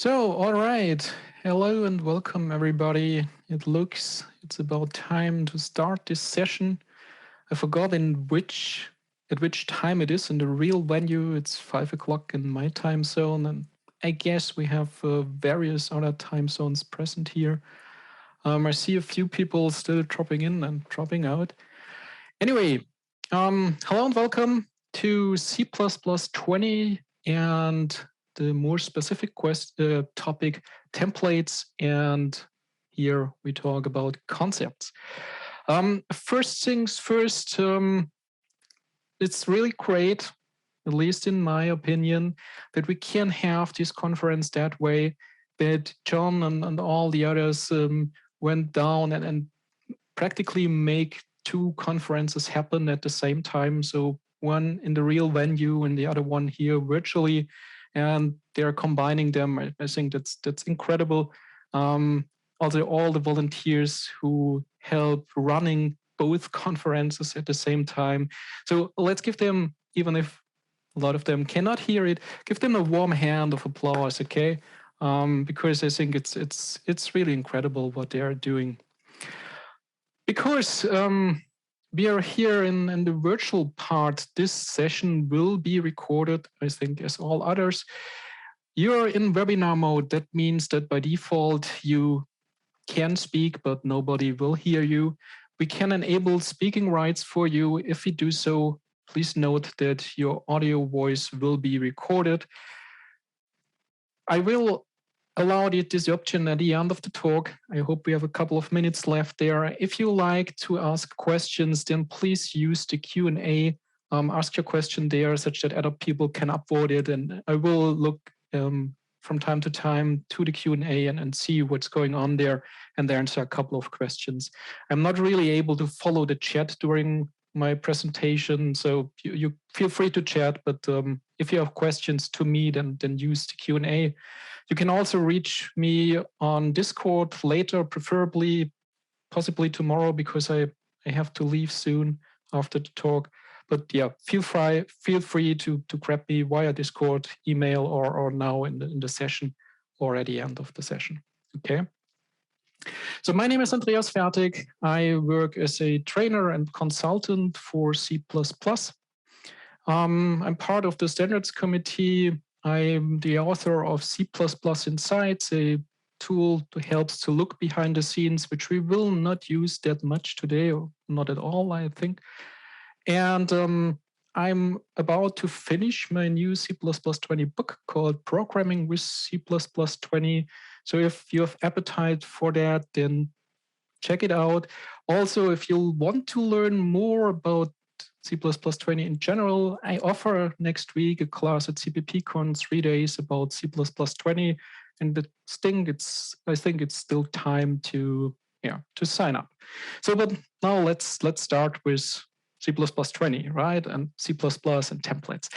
All right. Hello and welcome, everybody. It looks it's about time to start this session. I forgot at which time it is in the real venue. It's 5 o'clock in my time zone, and I guess we have various other time zones present here. I see a few people still dropping in and dropping out. Anyway, hello and welcome to C++20 and the more specific topic, templates, and here we talk about concepts. First things first, it's really great, at least in my opinion, that we can have this conference that way, that John and all the others went down and practically make two conferences happen at the same time. So one in the real venue and the other one here virtually, and they're combining them. I think that's incredible. Also, all the volunteers who help running both conferences at the same time. So let's give them, even if a lot of them cannot hear it, give them a warm hand of applause, okay? Because I think it's really incredible what they are doing. Because we are here in the virtual part, this session will be recorded, I think, as all others. You're in webinar mode. That means that by default, you can speak, but nobody will hear you. We can enable speaking rights for you. If we do so, please note that your audio voice will be recorded. I will allow this option at the end of the talk. I hope we have a couple of minutes left there. If you like to ask questions, then please use the Q&A. Ask your question there such that other people can upvote it. And I will look from time to time to the Q&A and see what's going on there and answer a couple of questions. I'm not really able to follow the chat during my presentation, so you feel free to chat, but if you have questions to me, then use the Q&A. You can also reach me on Discord later, preferably, possibly tomorrow, because I have to leave soon after the talk. But yeah, feel free to grab me via Discord, email, or now in the session or at the end of the session. Okay. So my name is Andreas Fertig. I work as a trainer and consultant for C++. I'm part of the standards committee. I'm the author of C++ Insights, a tool to help to look behind the scenes, which we will not use that much today, or not at all, I think. And I'm about to finish my new C++20 book called Programming with C++20. So if you have appetite for that, then check it out. Also, if you want to learn more about C++20 in general, I offer next week a class at CppCon 3 days about C++20. And I think it's still time to sign up. So, but now let's start with C++20, right? And C++ and templates.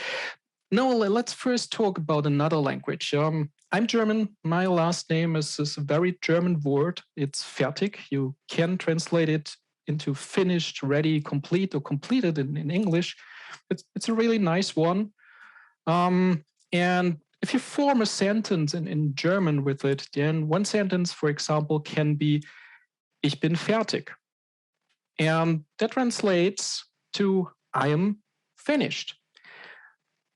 Now, let's first talk about another language. I'm German. My last name is a very German word. It's Fertig. You can translate it into finished, ready, complete, or completed in English. It's a really nice one. And if you form a sentence in German with it, then one sentence, for example, can be, Ich bin fertig. And that translates to, I am finished.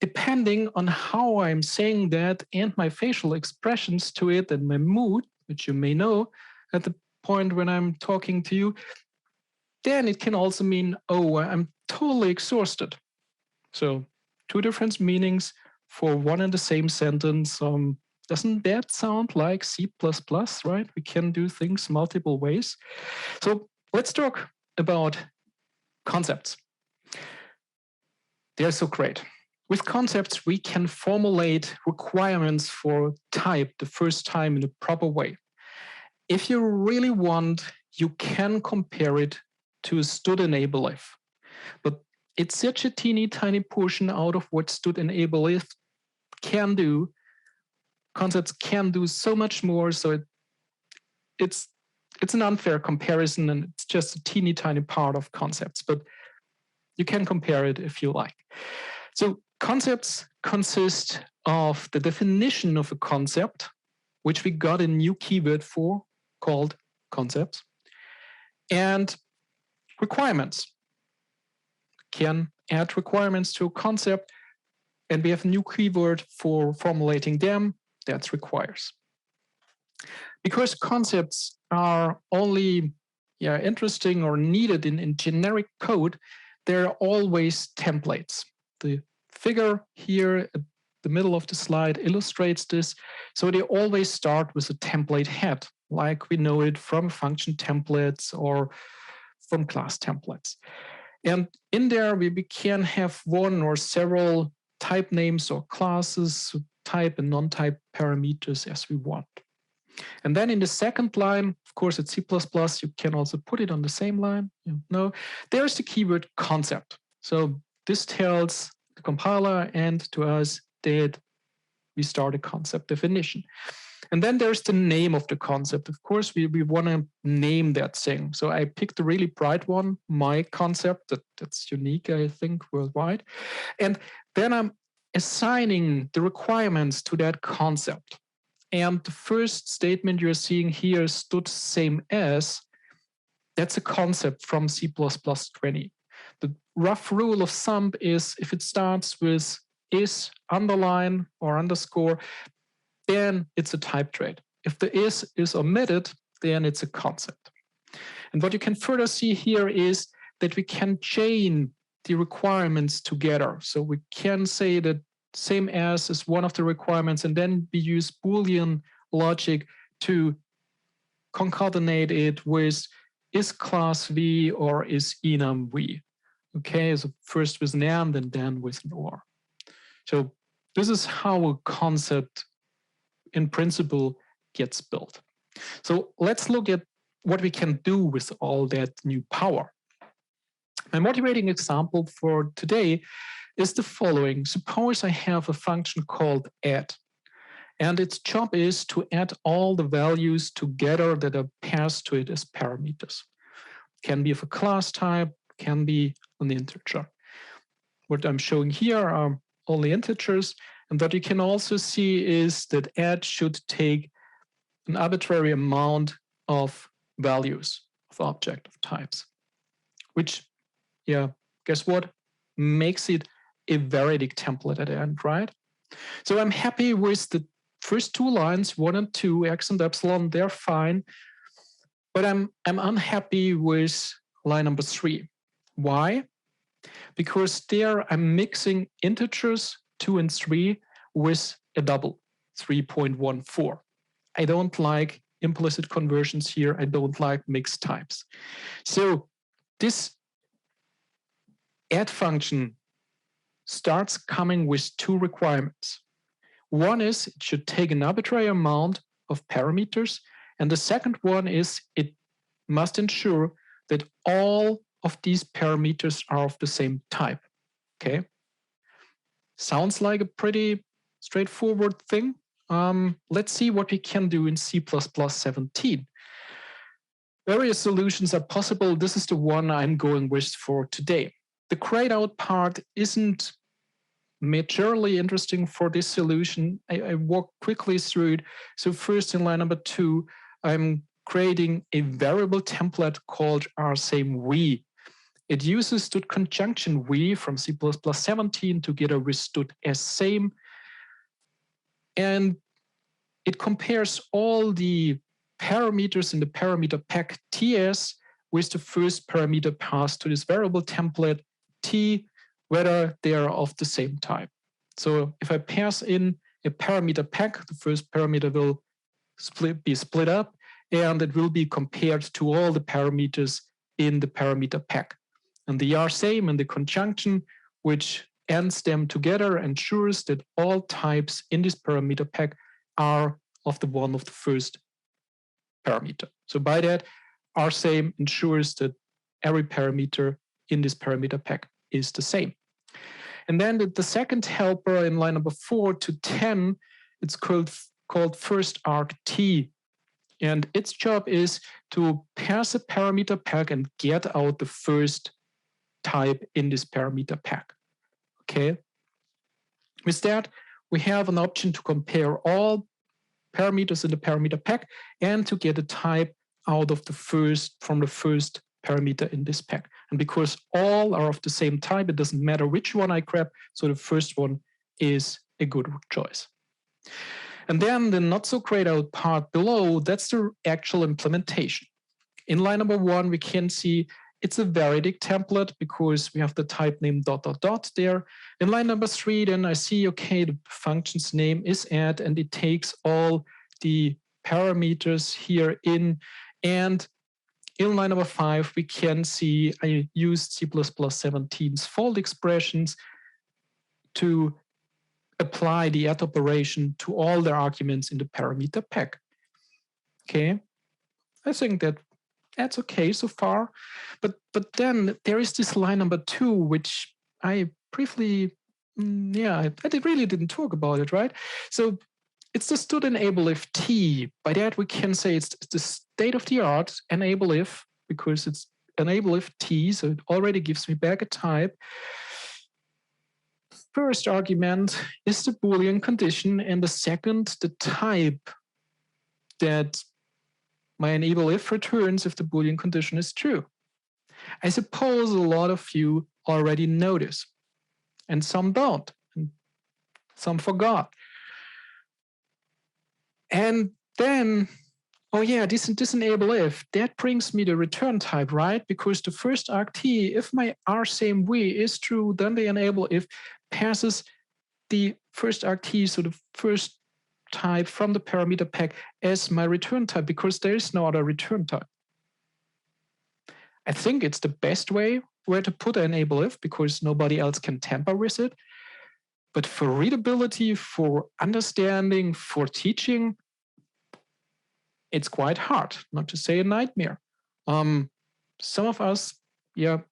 Depending on how I'm saying that and my facial expressions to it and my mood, which you may know at the point when I'm talking to you, then it can also mean, oh, I'm totally exhausted. So two different meanings for one and the same sentence. Doesn't that sound like C++, right? We can do things multiple ways. So let's talk about concepts. They're so great. With concepts, we can formulate requirements for type the first time in a proper way. If you really want, you can compare it to a std enable if. But it's such a teeny tiny portion out of what std enable if can do. Concepts can do so much more, so it's an unfair comparison, and it's just a teeny tiny part of concepts, but you can compare it if you like. So concepts consist of the definition of a concept, which we got a new keyword for called concepts, and requirements. Can add requirements to a concept, and we have a new keyword for formulating them. That's requires. Because concepts are only interesting or needed in generic code, there are always templates. The figure here at the middle of the slide illustrates this. So they always start with a template head, like we know it from function templates or from class templates. And in there, we can have one or several type names or classes, type and non-type parameters as we want. And then in the second line, of course, it's C++, you can also put it on the same line. There's the keyword concept. So this tells the compiler and to us that we start a concept definition. And then there's the name of the concept. Of course, we want to name that thing. So I picked a really bright one, my concept, that's unique, I think, worldwide. And then I'm assigning the requirements to that concept. And the first statement you're seeing here stood same as, that's a concept from C++20. The rough rule of thumb is if it starts with is, underline, or underscore, then it's a type trait. If the is omitted, then it's a concept. And what you can further see here is that we can chain the requirements together. So we can say that same as is one of the requirements, and then we use Boolean logic to concatenate it with is class V or is enum V. Okay, so first with an and then with an or. So this is how a concept in principle gets built. So let's look at what we can do with all that new power. My motivating example for today is the following. Suppose I have a function called add, and its job is to add all the values together that are passed to it as parameters. Can be of a class type, can be an integer. What I'm showing here are only integers, and what you can also see is that add should take an arbitrary amount of values of object of types, which, guess what? Makes it a variadic template at the end, right? So I'm happy with the first two lines, 1 and 2, x and epsilon, they're fine. But I'm unhappy with line number 3. Why? Because there I'm mixing integers 2 and 3 with a double, 3.14. I don't like implicit conversions here. I don't like mixed types. So this add function starts coming with 2 requirements. One is it should take an arbitrary amount of parameters, and the second one is it must ensure that all of these parameters are of the same type. Okay? Sounds like a pretty straightforward thing. Let's see what we can do in C++17. Various solutions are possible. This is the one I'm going with for today. The Createout part isn't majorly interesting for this solution. I walk quickly through it. So first in line number 2, I'm creating a variable template called rSameV. It uses conjunction v from C++17 together with same, and it compares all the parameters in the parameter pack ts with the first parameter passed to this variable template t, whether they are of the same type. So if I pass in a parameter pack, the first parameter will be split up, and it will be compared to all the parameters in the parameter pack. And the rSame and the conjunction, which ends them together, ensures that all types in this parameter pack are of the one of the first parameter. So by that, rSame ensures that every parameter in this parameter pack is the same. And then the second helper in line number 4 to 10, it's called first argt. And its job is to pass a parameter pack and get out the first type in this parameter pack. Okay. With that, we have an option to compare all parameters in the parameter pack and to get a type out of the first parameter in this pack. And because all are of the same type, it doesn't matter which one I grab. So the first one is a good choice. And then the not so grayed out part below, that's the actual implementation. In line number 1, we can see it's a variadic template because we have the type name ... there. In line number 3, then I see, okay, the function's name is add, and it takes all the parameters here in. And in line number 5, we can see I used C++17's fold expressions to apply the add operation to all the arguments in the parameter pack. Okay, I think that's okay so far. But then there is this line number 2, which I briefly, I really didn't talk about it, right? So it's the std enable if t. By that we can say it's the state of the art enable if, because it's enable if t, so it already gives me back a type. First argument is the Boolean condition, and the second, the type that my enable if returns if the Boolean condition is true. I suppose a lot of you already know this, and some don't, and some forgot. And then, oh yeah, this enable if, that brings me the return type, right? Because the first argt, if my r_same_v is true, then the enable if passes the first argt, so the first type from the parameter pack, as my return type, because there is no other return type. I think it's the best way where to put an enable if, because nobody else can tamper with it. But for readability, for understanding, for teaching, it's quite hard, not to say a nightmare. Some of us, are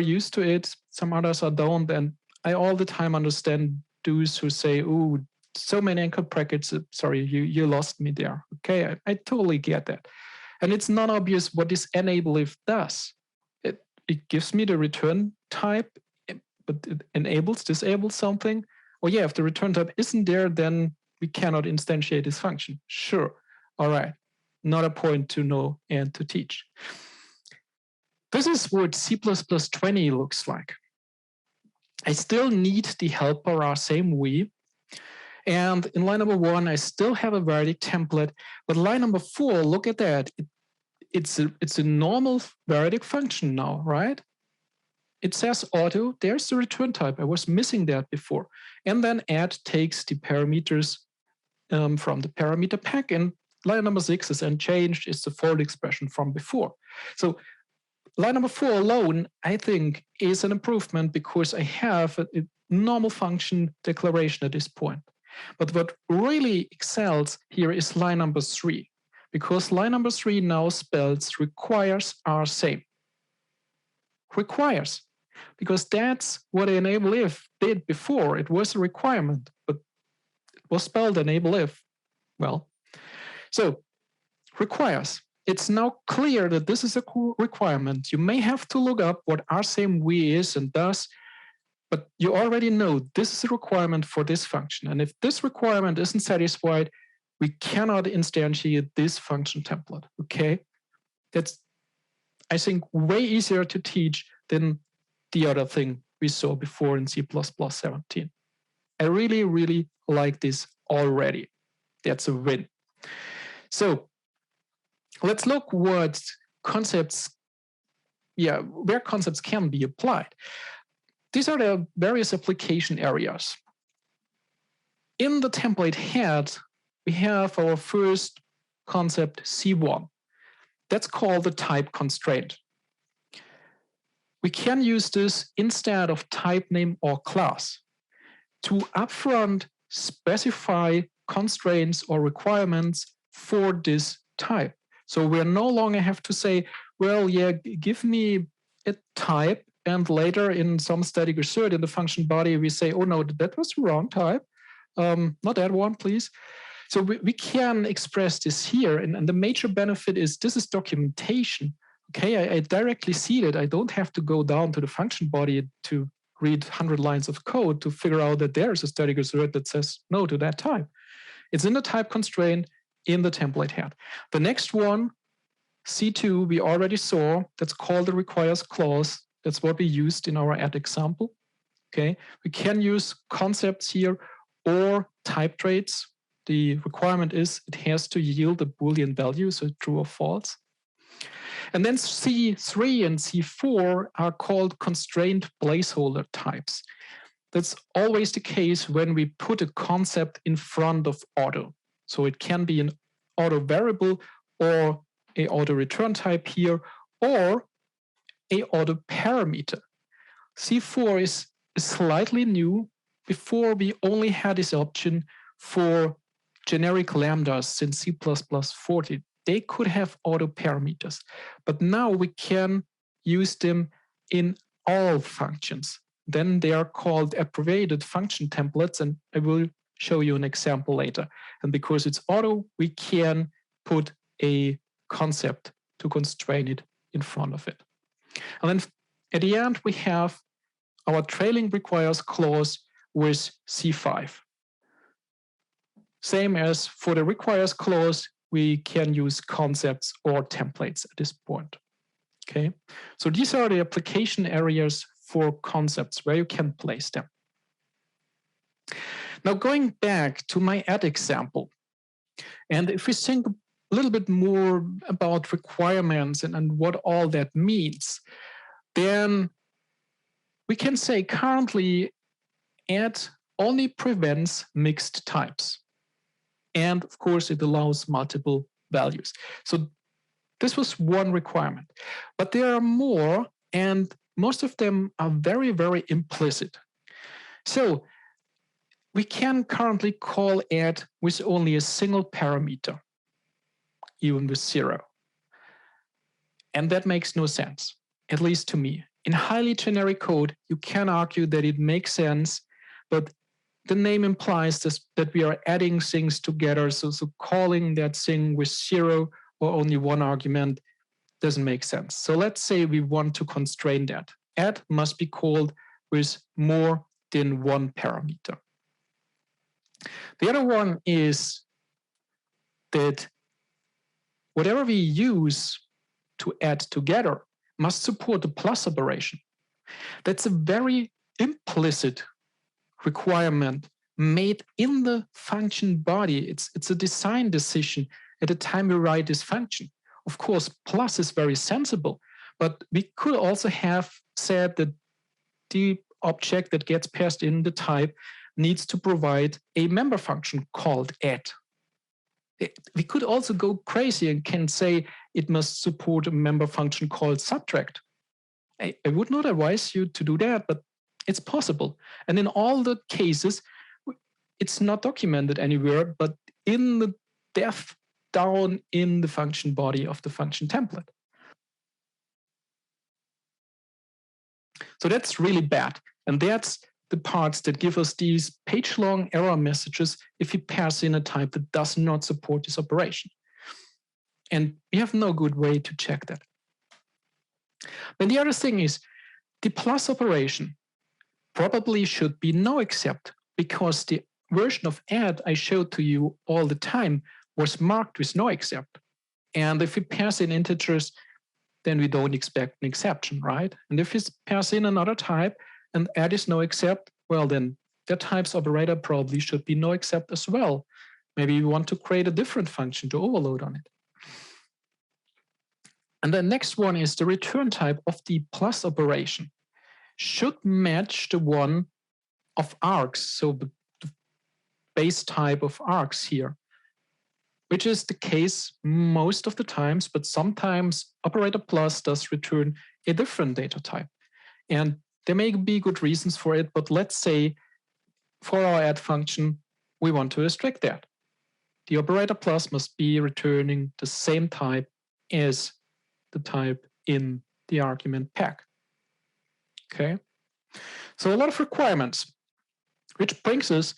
used to it. Some others are don't, and I all the time understand those who say, "Oh, so many anchor brackets. Sorry, you lost me there." Okay, I totally get that, and it's not obvious what this enable if does. It gives me the return type, but it disables something. Oh yeah, if the return type isn't there, then we cannot instantiate this function. Sure, all right, not a point to know and to teach. This is what C++20 looks like. I still need the helper r_same_v. And in line number 1, I still have a variadic template. But line number 4, look at that. It's a normal variadic function now, right? It says auto. There's the return type. I was missing that before. And then add takes the parameters from the parameter pack. And line number 6 is unchanged. It's the fold expression from before. So line number 4 alone, I think, is an improvement because I have a normal function declaration at this point. But what really excels here is line number 3, because line number 3 now spells requires r_same. Requires, because that's what enable if did before. It was a requirement, but it was spelled enable if. Well, so requires. It's now clear that this is a requirement. You may have to look up what r_same_v is and does, but you already know this is a requirement for this function. And if this requirement isn't satisfied, we cannot instantiate this function template, okay? That's, I think, way easier to teach than the other thing we saw before in C++17. I really, really like this already. That's a win. So let's look what concepts, where concepts can be applied. These are the various application areas. In the template head, we have our first concept, C1. That's called the type constraint. We can use this instead of type name or class to upfront specify constraints or requirements for this type. So we no longer have to say, well, yeah, give me a type, and later in some static assert in the function body, we say, oh no, that was the wrong type. Not that one, please. So we can express this here. And the major benefit is this is documentation. Okay, I directly see that. I don't have to go down to the function body to read 100 lines of code to figure out that there's a static assert that says no to that type. It's in the type constraint in the template head. The next one, C2, we already saw. That's called the requires clause. That's what we used in our add example. Okay, we can use concepts here or type traits. The requirement is it has to yield a Boolean value, so true or false. And then C3 and C4 are called constraint placeholder types. That's always the case when we put a concept in front of auto. So it can be an auto variable or a auto return type here, or a auto parameter. C4 is slightly new. Before, we only had this option for generic lambdas in C++40. They could have auto parameters, but now we can use them in all functions. Then they are called abbreviated function templates, and I will show you an example later. And because it's auto, we can put a concept to constrain it in front of it. And then at the end, we have our trailing requires clause with C5. Same as for the requires clause, we can use concepts or templates at this point. Okay, so these are the application areas for concepts where you can place them. Now going back to my add example, and if we think a little bit more about requirements and what all that means, then we can say currently add only prevents mixed types. And of course, it allows multiple values. So this was one requirement. But there are more, and most of them are very, very implicit. So we can currently call add with only a single parameter, even with 0. And that makes no sense, at least to me. In highly generic code, you can argue that it makes sense, but the name implies that we are adding things together. So calling that thing with 0 or only one argument doesn't make sense. So let's say we want to constrain that. Add must be called with more than one parameter. The other one is that whatever we use to add together must support the plus operation. That's a very implicit requirement made in the function body. It's a design decision at the time we write this function. Of course, plus is very sensible, but we could also have said that the object that gets passed in the type needs to provide a member function called add. We could also go crazy and can say it must support a member function called subtract. I would not advise you to do that, but it's possible. And in all the cases, it's not documented anywhere, but in the def down in the function body of the function template. So that's really bad. And that's the parts that give us these page-long error messages if we pass in a type that does not support this operation. And we have no good way to check that. Then the other thing is the plus operation probably should be no except, because the version of add I showed to you all the time was marked with no except. And if we pass in integers, then we don't expect an exception, right? And if we pass in another type and add is no except, well, then that type's operator probably should be no except as well. Maybe we want to create a different function to overload on it. And the next one is the return type of the plus operation should match the one of args, so the base type of args here, which is the case most of the times, but sometimes operator plus does return a different data type. And there may be good reasons for it, but let's say for our add function, we want to restrict that. The operator plus must be returning the same type as the type in the argument pack. Okay, so a lot of requirements, which brings us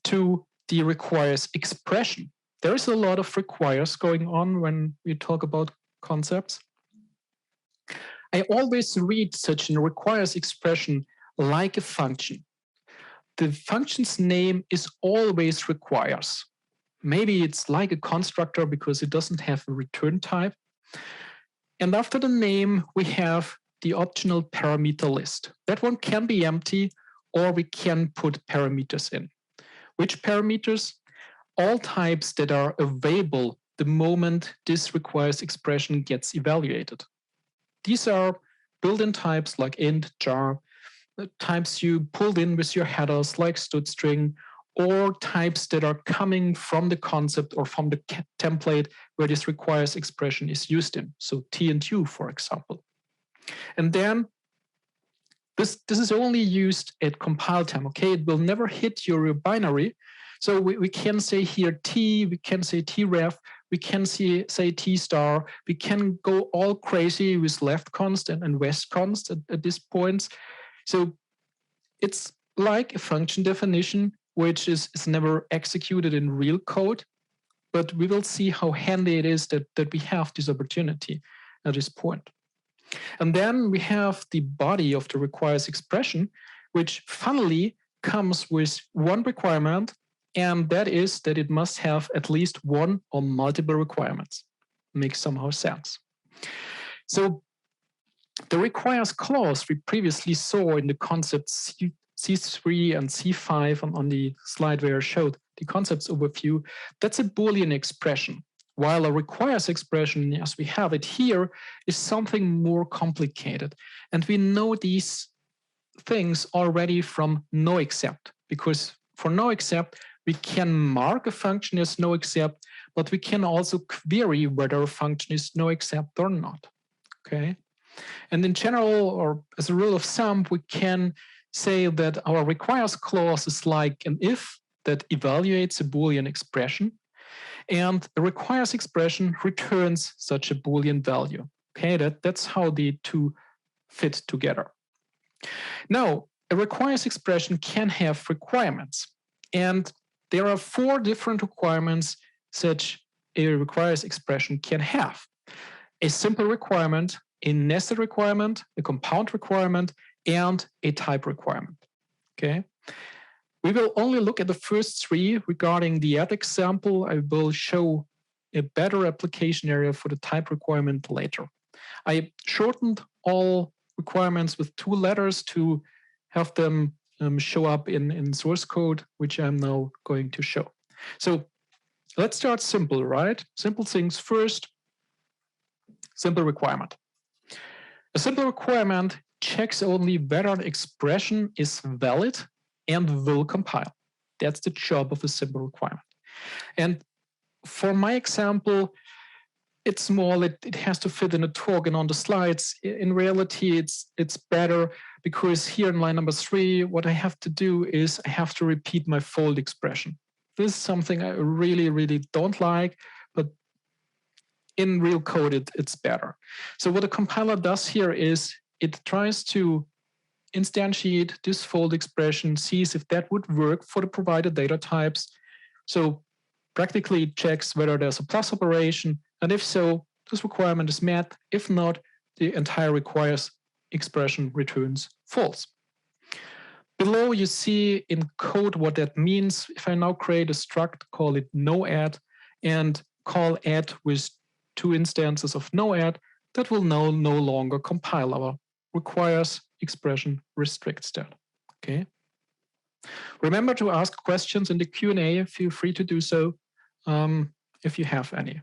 to the requires expression. There is a lot of requires going on when we talk about concepts. I always read such a requires expression like a function. The function's name is always requires. Maybe it's like a constructor because it doesn't have a return type. And after the name, we have the optional parameter list. That one can be empty, or we can put parameters in. Which parameters? All types that are available the moment this requires expression gets evaluated. These are built-in types like int, jar, types you pulled in with your headers like std_string, or types that are coming from the concept or from the template where this requires expression is used in. So T and U, for example. And then this is only used at compile time, okay? It will never hit your binary. So we can say here T, we can say tref, we can say T star, we can go all crazy with left const and west const at this point. So it's like a function definition, which is never executed in real code, but we will see how handy it is that we have this opportunity at this point. And then we have the body of the requires expression, which funnily comes with one requirement, and that is that it must have at least one or multiple requirements. Makes somehow sense. So the requires clause we previously saw in the concepts C3 and C5 on the slide where I showed the concepts overview, that's a Boolean expression. While a requires expression, as we have it here, is something more complicated. And we know these things already from noExcept, because for noExcept, we can mark a function as noExcept, but we can also query whether a function is noExcept or not, okay? And in general, or as a rule of thumb, we can say that our requires clause is like an if that evaluates a Boolean expression, and a requires expression returns such a Boolean value. Okay, that's how the two fit together. Now, a requires expression can have requirements, and there are 4 different requirements such a requires expression can have. A simple requirement, a nested requirement, a compound requirement, and a type requirement. Okay. We will only look at the first 3 regarding the add example. I will show a better application area for the type requirement later. I shortened all requirements with 2 letters to have them show up in source code, which I'm now going to show. So let's start simple, right? Simple things first. Simple requirement. A simple requirement checks only whether an expression is valid and will compile. That's the job of a simple requirement. And for my example, it's small, it has to fit in a talk and on the slides. In reality, it's better because here in line number 3, what I have to do is I have to repeat my fold expression. This is something I really, really don't like, but in real code, it's better. So what a compiler does here is it tries to instantiate this fold expression, sees if that would work for the provided data types. So practically it checks whether there's a plus operation, and if so, this requirement is met. If not, the entire requires expression returns false. Below you see in code what that means. If I now create a struct, call it noAdd, and call add with 2 instances of noAdd, that will now no longer compile our requires expression restricts that. Okay. Remember to ask questions in the Q&A. Feel free to do so if you have any.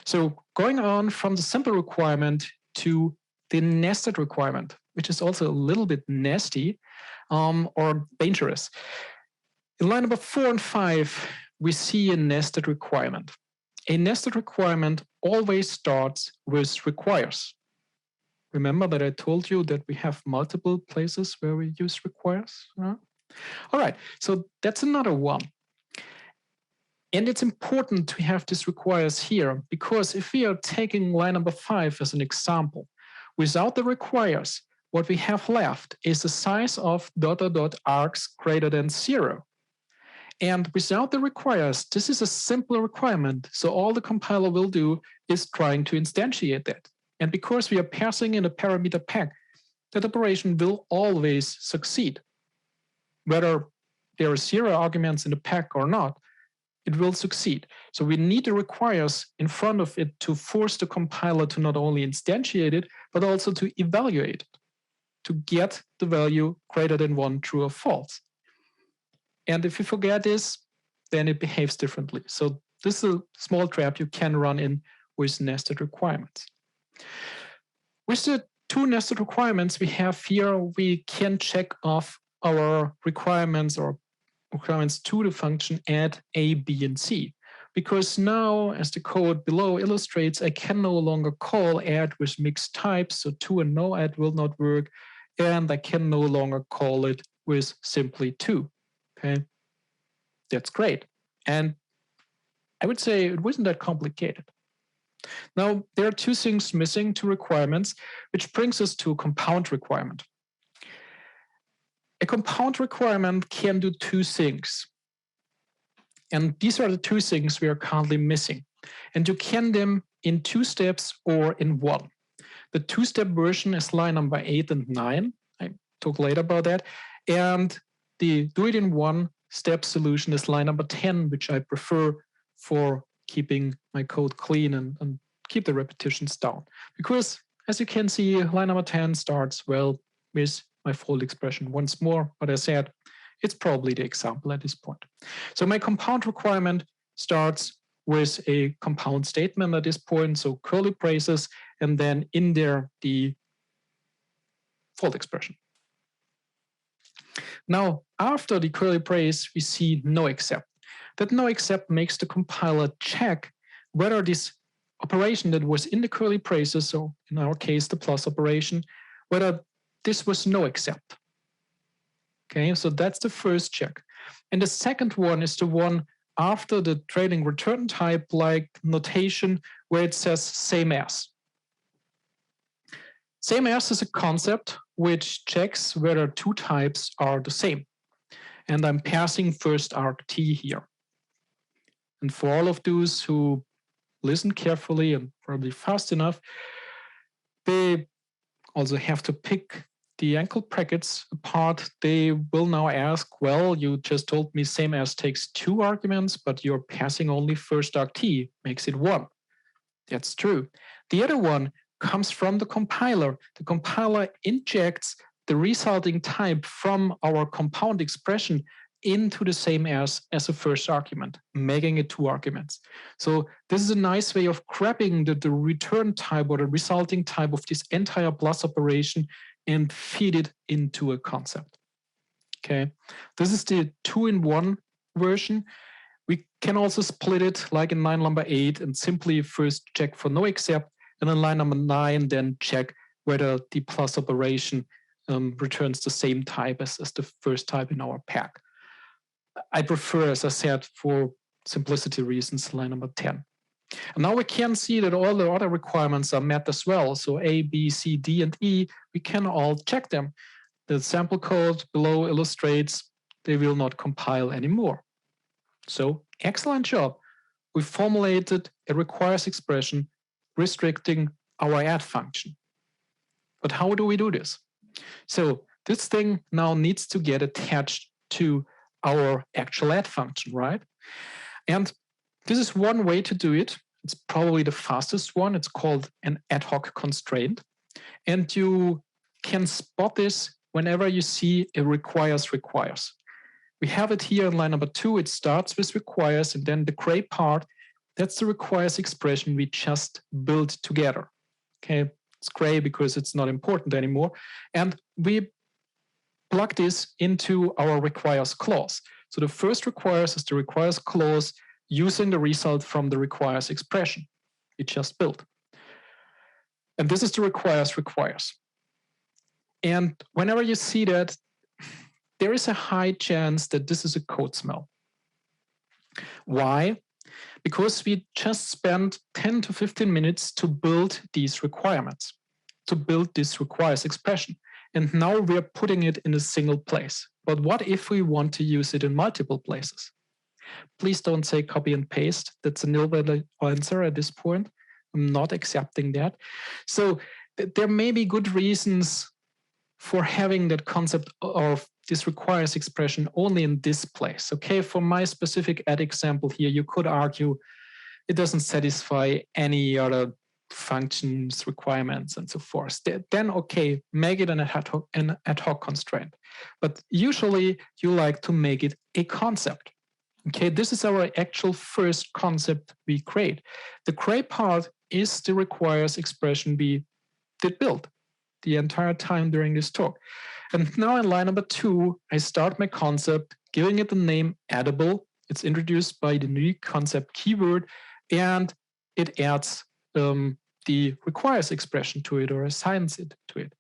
So going on from the simple requirement to the nested requirement, which is also a little bit nasty or dangerous. In line number 4 and 5, we see a nested requirement. A nested requirement always starts with requires. Remember that I told you that we have multiple places where we use requires? All right, so that's another one. And it's important to have this requires here, because if we are taking line number 5 as an example, without the requires, what we have left is the size of ... args greater than 0. And without the requires, this is a simple requirement. So all the compiler will do is trying to instantiate that. And because we are passing in a parameter pack, that operation will always succeed. Whether there are 0 arguments in the pack or not, it will succeed. So we need the requires in front of it to force the compiler to not only instantiate it, but also to evaluate it, to get the value greater than 1, true or false. And if you forget this, then it behaves differently. So this is a small trap you can run in with nested requirements. With the two nested requirements we have here, we can check off our requirements or requirements to the function add A, B, and C. Because now, as the code below illustrates, I can no longer call add with mixed types, so to and no add will not work, and I can no longer call it with simply to. Okay, that's great. And I would say it wasn't that complicated. Now, there are two things missing, two requirements, which brings us to a compound requirement. A compound requirement can do two things. And these are the two things we are currently missing. And you can them in 2 steps or in 1. The 2-step version is line number 8 and 9. I talk later about that. And the do it in 1-step solution is line number 10, which I prefer for keeping my code clean and keep the repetitions down. Because as you can see, line number 10 starts well with my fold expression once more. But as I said, it's probably the example at this point. So my compound requirement starts with a compound statement at this point, so curly braces, and then in there the fold expression. Now, after the curly brace, we see no except. That no except makes the compiler check whether this operation that was in the curly braces, so in our case the plus operation, whether this was no except. Okay, so that's the first check. And the second one is the one after the trailing return type like notation where it says same as. Same as is a concept which checks whether 2 types are the same. And I'm passing first argt here. And for all of those who listen carefully and probably fast enough, they also have to pick the angle brackets apart. They will now ask, well, you just told me same as takes 2 arguments, but you're passing only first argt, makes it 1. That's true. The other one comes from the compiler. The compiler injects the resulting type from our compound expression into the same as a first argument, making it 2 arguments. So this is a nice way of grabbing the return type or the resulting type of this entire plus operation and feed it into a concept. Okay, this is the 2-in-1 version. We can also split it like in line number 8 and simply first check for no except, and in line number 9 then check whether the plus operation returns the same type as the first type in our pack. I prefer, as I said, for simplicity reasons, line number 10. And now we can see that all the other requirements are met as well. So A, B, C, D, and E, we can all check them. The sample code below illustrates they will not compile anymore. So excellent job. We formulated a requires expression restricting our add function. But how do we do this? So this thing now needs to get attached to our actual add function, right? And this is one way to do it. It's probably the fastest one. It's called an ad hoc constraint. And you can spot this whenever you see a requires. We have it here in line number 2. It starts with requires, and then the gray part, that's the requires expression we just built together. Okay, it's gray because it's not important anymore. And we plug this into our requires clause. So the first requires is the requires clause using the result from the requires expression we just built. And this is the requires. And whenever you see that, there is a high chance that this is a code smell. Why? Because we just spent 10 to 15 minutes to build these requirements, to build this requires expression. And now we are putting it in a single place. But what if we want to use it in multiple places? Please don't say copy and paste. That's a nil-value answer at this point. I'm not accepting that. So there may be good reasons for having that concept of this requires expression only in this place. Okay, for my specific add example here, you could argue it doesn't satisfy any other functions, requirements, and so forth. Then, okay, make it an ad hoc constraint. But usually you like to make it a concept. Okay, this is our actual first concept we create. The gray part is the requires expression we did build the entire time during this talk. And now in line number 2, I start my concept, giving it the name addable. It's introduced by the unique concept keyword, and it adds the requires expression to it or assigns it to it.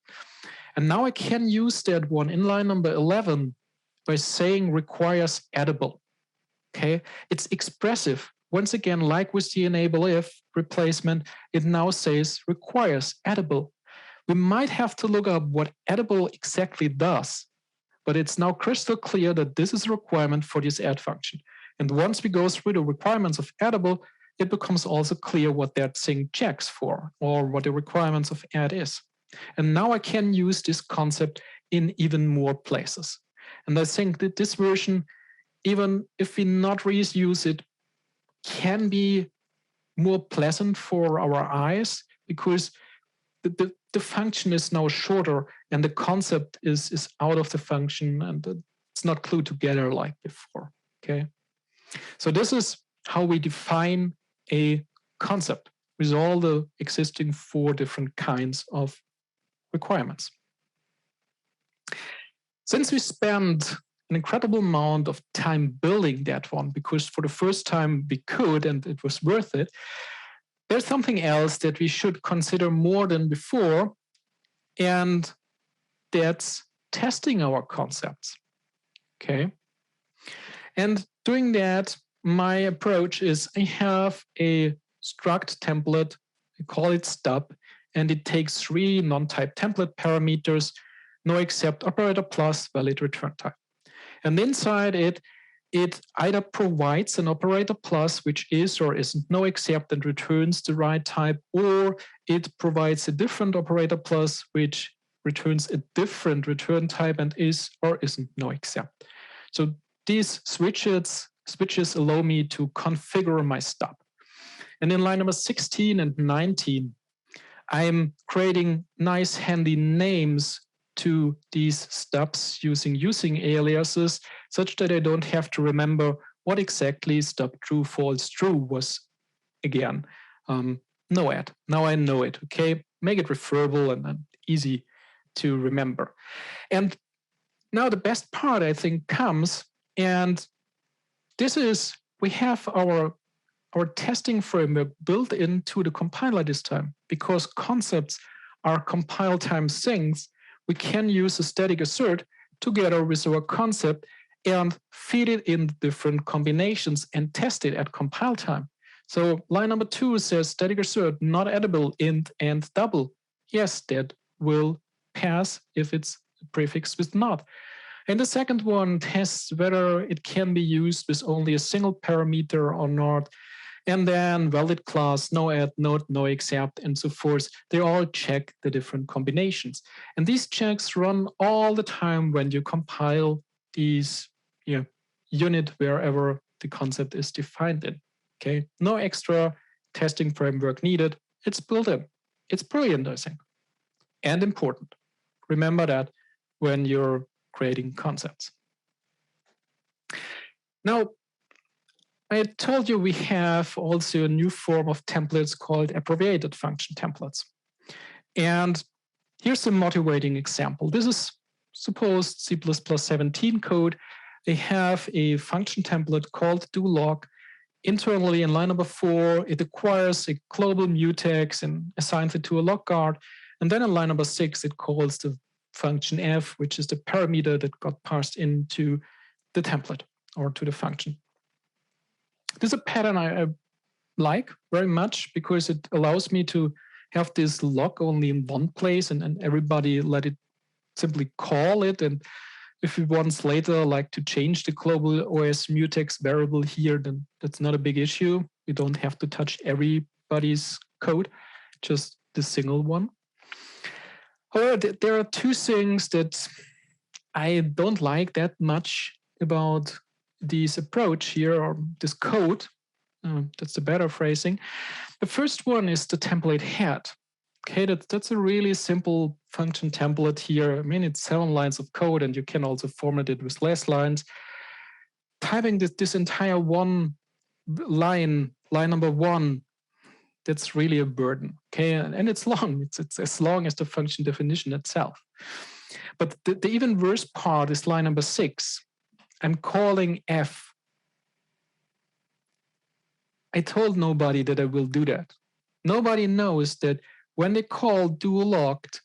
And now I can use that one in line number 11 by saying requires addable. Okay, it's expressive. Once again, like with the enable if replacement, it now says requires addable. We might have to look up what addable exactly does, but it's now crystal clear that this is a requirement for this add function. And once we go through the requirements of addable, it becomes also clear what that thing checks for, or what the requirements of add is. And now I can use this concept in even more places. And I think that this version, even if we not reuse it, can be more pleasant for our eyes, because the function is now shorter and the concept is out of the function and it's not glued together like before. Okay, so this is how we define a concept with all the existing 4 different kinds of requirements. Since we spent an incredible amount of time building that one, because for the first time we could and it was worth it, there's something else that we should consider more than before, and that's testing our concepts. Okay, and doing that, my approach is I have a struct template, I call it stub, and it takes 3 non-type template parameters, no except operator plus valid return type. And inside it either provides an operator plus, which is or isn't no except and returns the right type, or it provides a different operator plus, which returns a different return type and is or isn't no except. So these switches allow me to configure my stub. And in line number 16 and 19, I'm creating nice handy names to these stubs using aliases, such that I don't have to remember what exactly stub true, false, true was again. No add. Now I know it. Okay, make it referable and easy to remember. And now the best part, I think, comes, and this is, we have our testing framework built into the compiler this time. Because concepts are compile time things, we can use a static assert together with our concept and feed it in different combinations and test it at compile time. So line number 2 says static assert not addable int and double. Yes, that will pass if it's prefixed with not. And the second one tests whether it can be used with only a single parameter or not. And then valid class, no add, no except, and so forth. They all check the different combinations. And these checks run all the time when you compile these unit wherever the concept is defined in. Okay, no extra testing framework needed. It's built in. It's brilliant, I think, and important. Remember that when you're creating concepts. Now, I told you we have also a new form of templates called abbreviated function templates. And here's a motivating example. This is supposed C++17 code. They have a function template called doLog. Internally in line number 4, it acquires a global mutex and assigns it to a log guard. And then in line number 6, it calls the function f, which is the parameter that got passed into the template or to the function. This is a pattern I like very much because it allows me to have this log only in one place and everybody let it simply call it. And if we once later like to change the global OS mutex variable here, then that's not a big issue. We don't have to touch everybody's code, just the single one. However, there are 2 things that I don't like that much about this approach here, or this code. That's the better phrasing. The first one is the template head. Okay, that's a really simple function template here. I mean, it's 7 lines of code, and you can also format it with less lines. Typing this entire one line number 1, that's really a burden. Okay, and it's long. It's as long as the function definition itself. But the even worse part is line number 6. I'm calling f. I told nobody that I will do that. Nobody knows that when they call do locked,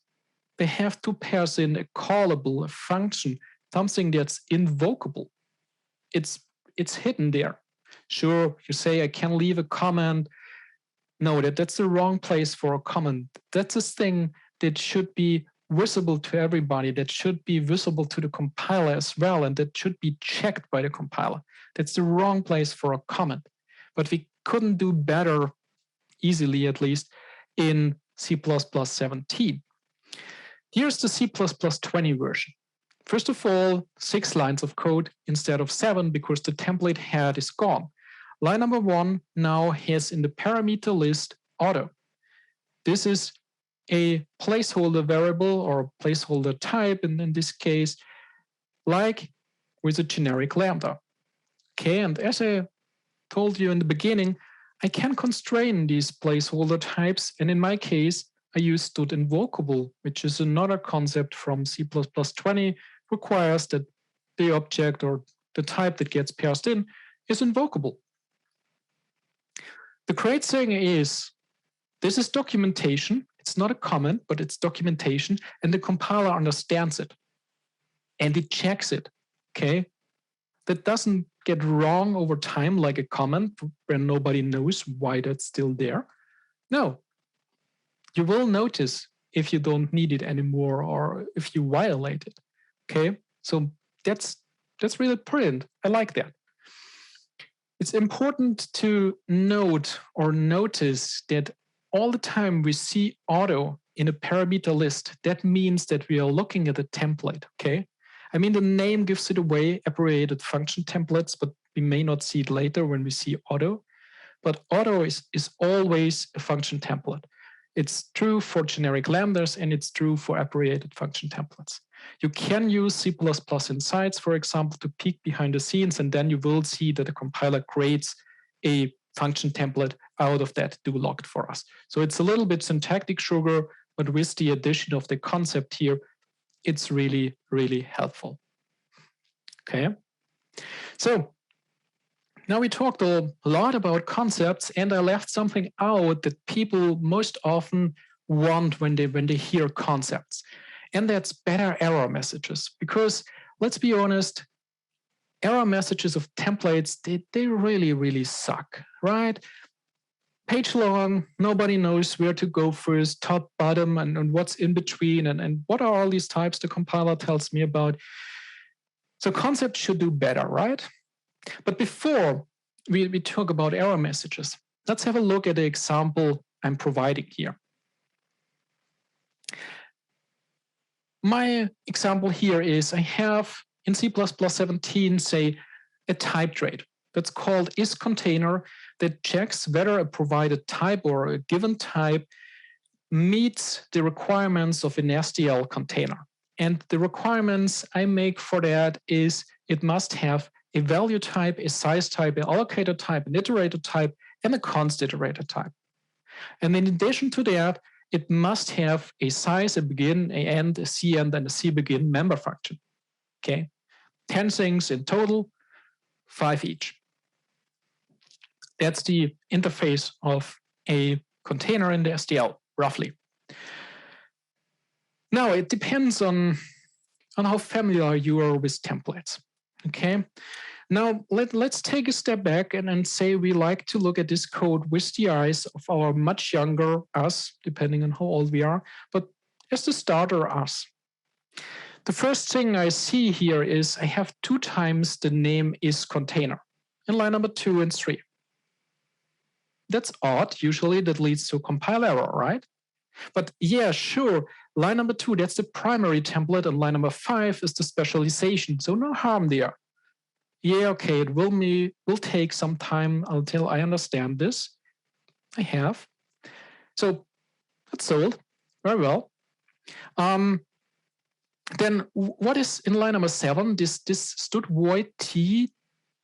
they have to pass in a callable, a function, something that's invocable. It's hidden there. Sure, you say I can leave a comment. No, that's the wrong place for a comment. That's a thing that should be visible to everybody, that should be visible to the compiler as well, and that should be checked by the compiler. That's the wrong place for a comment. But we couldn't do better, easily at least, in C++ 17. Here's the C++ 20 version. First of all, 6 lines of code instead of 7 because the template head is gone. Line number 1 now has in the parameter list auto. This is a placeholder variable or placeholder type, and in this case, like with a generic lambda. Okay, and as I told you in the beginning, I can constrain these placeholder types, and in my case, I use .invocable, which is another concept from C++ 20, requires that the object or the type that gets passed in is invocable. The great thing is, this is documentation. It's not a comment, but it's documentation, and the compiler understands it, and it checks it, okay? That doesn't get wrong over time like a comment where nobody knows why that's still there. No, you will notice if you don't need it anymore or if you violate it, okay? So that's really brilliant. I like that. It's important to note or notice that all the time we see auto in a parameter list. That means that we are looking at a template, okay? I mean, the name gives it away, abbreviated function templates, but we may not see it later when we see auto. But auto is always a function template. It's true for generic lambdas, and it's true for abbreviated function templates. You can use C++ insights, for example, to peek behind the scenes, and then you will see that the compiler creates a function template out of that do locked for us. So it's a little bit syntactic sugar, but with the addition of the concept here, it's really, really helpful. Okay. So now we talked a lot about concepts, and I left something out that people most often want when they hear concepts. And that's better error messages. Because let's be honest, error messages of templates, they really, really suck, right? Page long, nobody knows where to go first, top, bottom, and what's in between, and what are all these types the compiler tells me about. So concepts should do better, right? But before we talk about error messages, let's have a look at the example I'm providing here. My example here is I have in C++ 17, say, a type trait that's called isContainer that checks whether a provided type or a given type meets the requirements of an STL container. And the requirements I make for that is it must have a value type, a size type, an allocator type, an iterator type, and a const iterator type. And in addition to that, it must have a size, a begin, a end, a cEnd, and a cBegin member function. Okay, 10 things in total, 5 each. That's the interface of a container in the STL, roughly. Now, it depends on how familiar you are with templates. Okay. Now, let's take a step back and say we like to look at this code with the eyes of our much younger us, depending on how old we are, but as the starter us. The first thing I see here is I have 2 times the name isContainer in line number 2 and 3. That's odd. Usually that leads to a compile error, right? But yeah, sure, Line number 2, that's the primary template, and line number 5 is the specialization. So no harm there. Yeah, okay, it will take some time until I understand this. I have. So that's sold. Very well. Then what is in line number 7, this std void t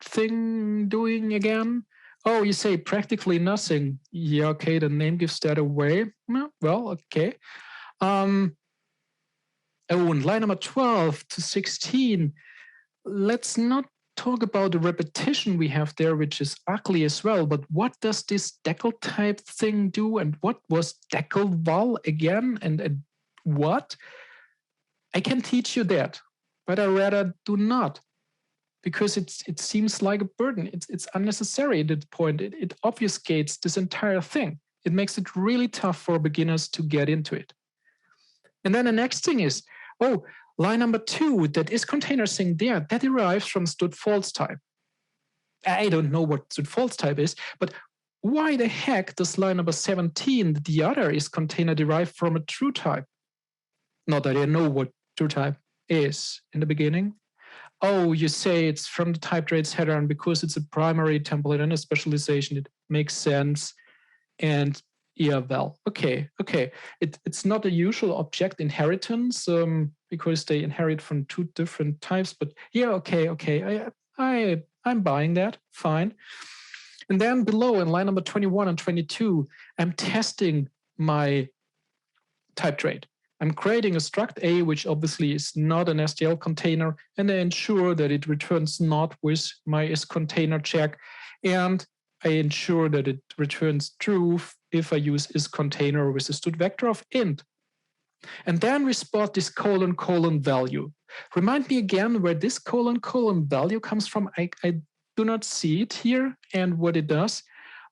thing doing again? Oh, you say practically nothing. Yeah, okay, the name gives that away. Well, okay. Oh, and line number 12 to 16, let's not talk about the repetition we have there, which is ugly as well, but what does this decal type thing do, and what was decal val again, and what? I can teach you that, but I rather do not, because it seems like a burden. It's unnecessary at that point. It obfuscates this entire thing. It makes it really tough for beginners to get into it. And then the next thing is, oh, line number 2, that is container thing there, that derives from std false type. I don't know what std false type is, but why the heck does line number 17, the other is container derived from a true type? Not that I know what true type is in the beginning. Oh, you say it's from the type traits header, and because it's a primary template and a specialization, it makes sense. And yeah, well, okay. It's not a usual object inheritance because they inherit from 2 different types. But yeah, okay. I'm buying that. Fine. And then below in line number 21 and 22, I'm testing my type trait. I'm creating a struct A, which obviously is not an STL container, and I ensure that it returns not with my isContainer check, and I ensure that it returns true if I use isContainer with a std vector of int. And then we spot this : value. Remind me again where this : value comes from. I do not see it here, and what it does.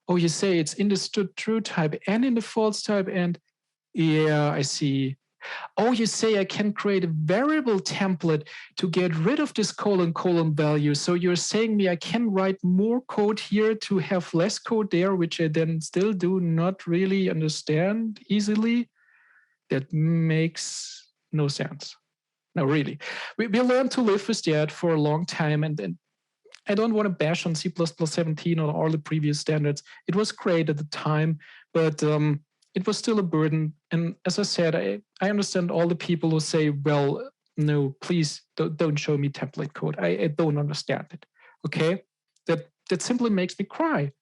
Oh, you say it's in the std true type and in the false type, and yeah, I see. Oh, you say I can create a variable template to get rid of this : value. So you're saying me I can write more code here to have less code there, which I then still do not really understand easily. That makes no sense. No, really. We learned to live with that for a long time, and I don't want to bash on C++17 or all the previous standards. It was great at the time, but it was still a burden. And as I said, I understand all the people who say, well, no, please don't show me template code. I don't understand it. Okay? That simply makes me cry.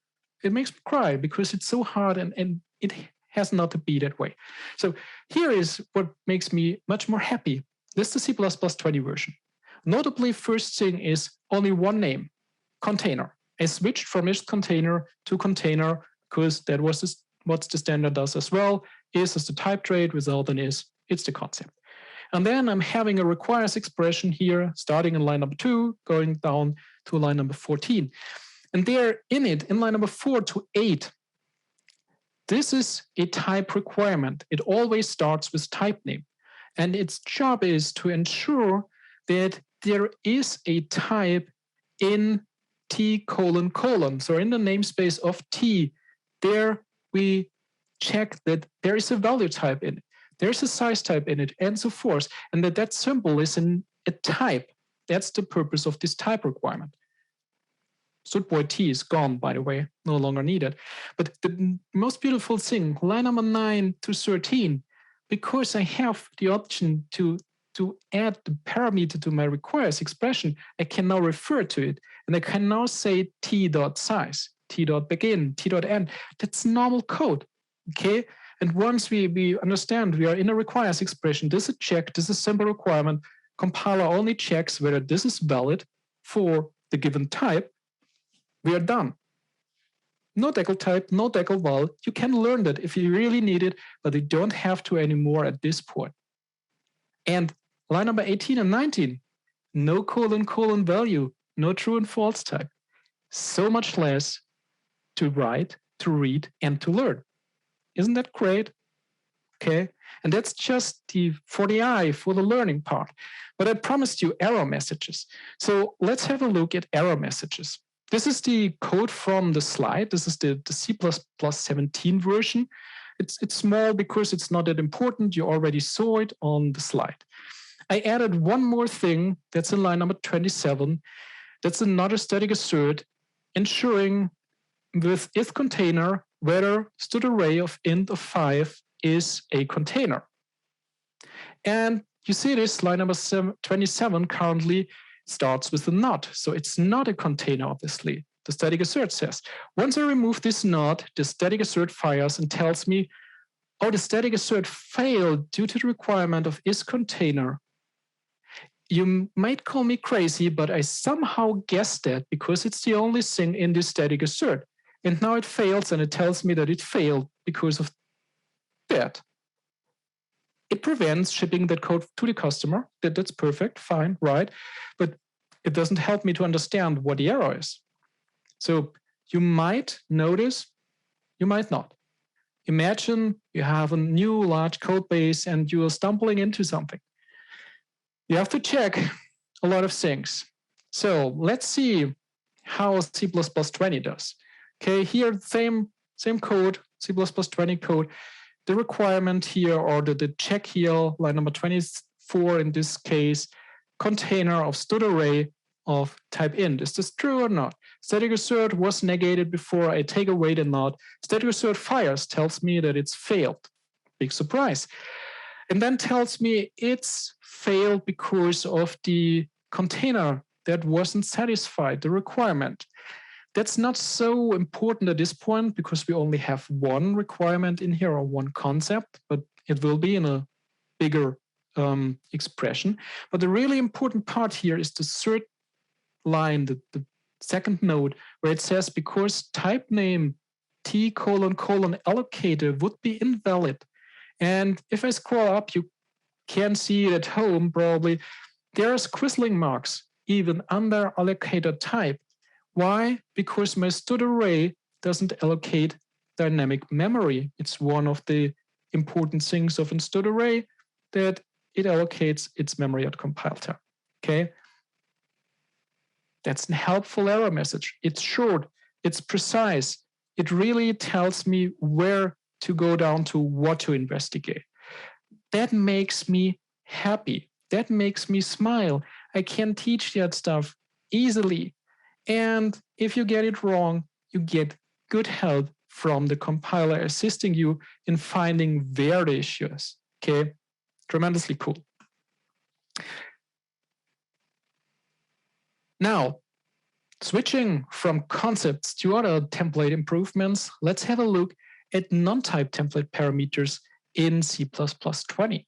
It makes me cry because it's so hard and it has not to be that way. So here is what makes me much more happy. This is the C++20 version. Notably, first thing is only one name, container. I switched from isContainer to container because that was what the standard does as well. Is the type trait, without an is, it's the concept. And then I'm having a requires expression here, starting in line number 2, going down to line number 14. And there in it, in line number 4 to 8, this is a type requirement. It always starts with type name. And its job is to ensure that there is a type in T::. So in the namespace of T, there we check that there is a value type in it, there's a size type in it, and so forth, and that symbol is in a type. That's the purpose of this type requirement. Std void t is gone, by the way, no longer needed. But the most beautiful thing, line number 9 to 13, because I have the option to add the parameter to my requires expression, I can now refer to it, and I can now say t.size. T.begin, T.end. That's normal code, okay? And once we understand we are in a requires expression, this is a check, this is a simple requirement. Compiler only checks whether this is valid for the given type. We are done. No decal type, no decal val. You can learn that if you really need it, but you don't have to anymore at this point. And line number 18 and 19, no : value, no true and false type. So much less to write, to read, and to learn. Isn't that great? Okay, and that's just for the eye, for the learning part. But I promised you error messages. So let's have a look at error messages. This is the code from the slide. This is the C++17 version. It's small because it's not that important. You already saw it on the slide. I added one more thing that's in line number 27. That's another static assert, ensuring with if container whether std array of int of 5 is a container. And you see this line number 27 currently starts with a not. So it's not a container, obviously. The static assert says, once I remove this not, the static assert fires and tells me, oh, the static assert failed due to the requirement of is container. You might call me crazy, but I somehow guessed that because it's the only thing in this static assert. And now it fails, and it tells me that it failed because of that. It prevents shipping that code to the customer. That's perfect, fine, right? But it doesn't help me to understand what the error is. So you might notice, you might not. Imagine you have a new large code base and you are stumbling into something. You have to check a lot of things. So let's see how C++20 does. Okay, here, same code, C++20 code. The requirement here, or the check here, line number 24 in this case, container of std array of type int. Is this true or not? Static assert was negated before I take away the not. Static assert fires, tells me that it's failed. Big surprise. And then tells me it's failed because of the container that wasn't satisfied, the requirement. That's not so important at this point because we only have one requirement in here or one concept, but it will be in a bigger expression. But the really important part here is the third line, the second node, where it says because type name t::: allocator would be invalid. And if I scroll up, you can see it at home probably, there's quizzling marks even under allocator type. Why? Because my std array doesn't allocate dynamic memory. It's one of the important things of a std array that it allocates its memory at compile time. Okay? That's a helpful error message. It's short, it's precise. It really tells me where to go down to, what to investigate. That makes me happy. That makes me smile. I can teach that stuff easily. And if you get it wrong, you get good help from the compiler assisting you in finding where the issue is. Okay, tremendously cool. Now, switching from concepts to other template improvements, let's have a look at non-type template parameters in C++20.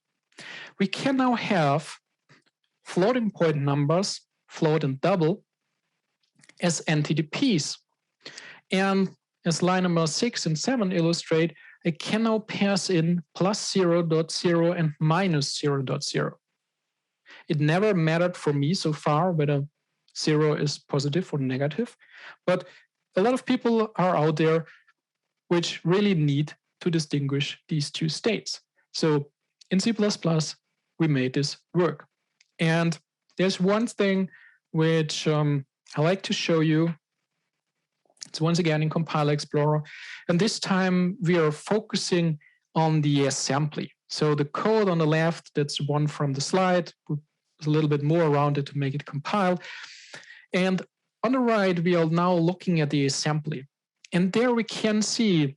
We can now have floating point numbers, float and double, as NTTPs. And as line number 6 and 7 illustrate, I can now pass in +0.0 and -0.0. It never mattered for me so far whether 0 is positive or negative, but a lot of people are out there which really need to distinguish these two states. So in C++, we made this work. And there's one thing which I like to show you. It's once again in Compiler Explorer. And this time we are focusing on the assembly. So the code on the left, that's one from the slide, with a little bit more around it to make it compile. And on the right, we are now looking at the assembly. And there we can see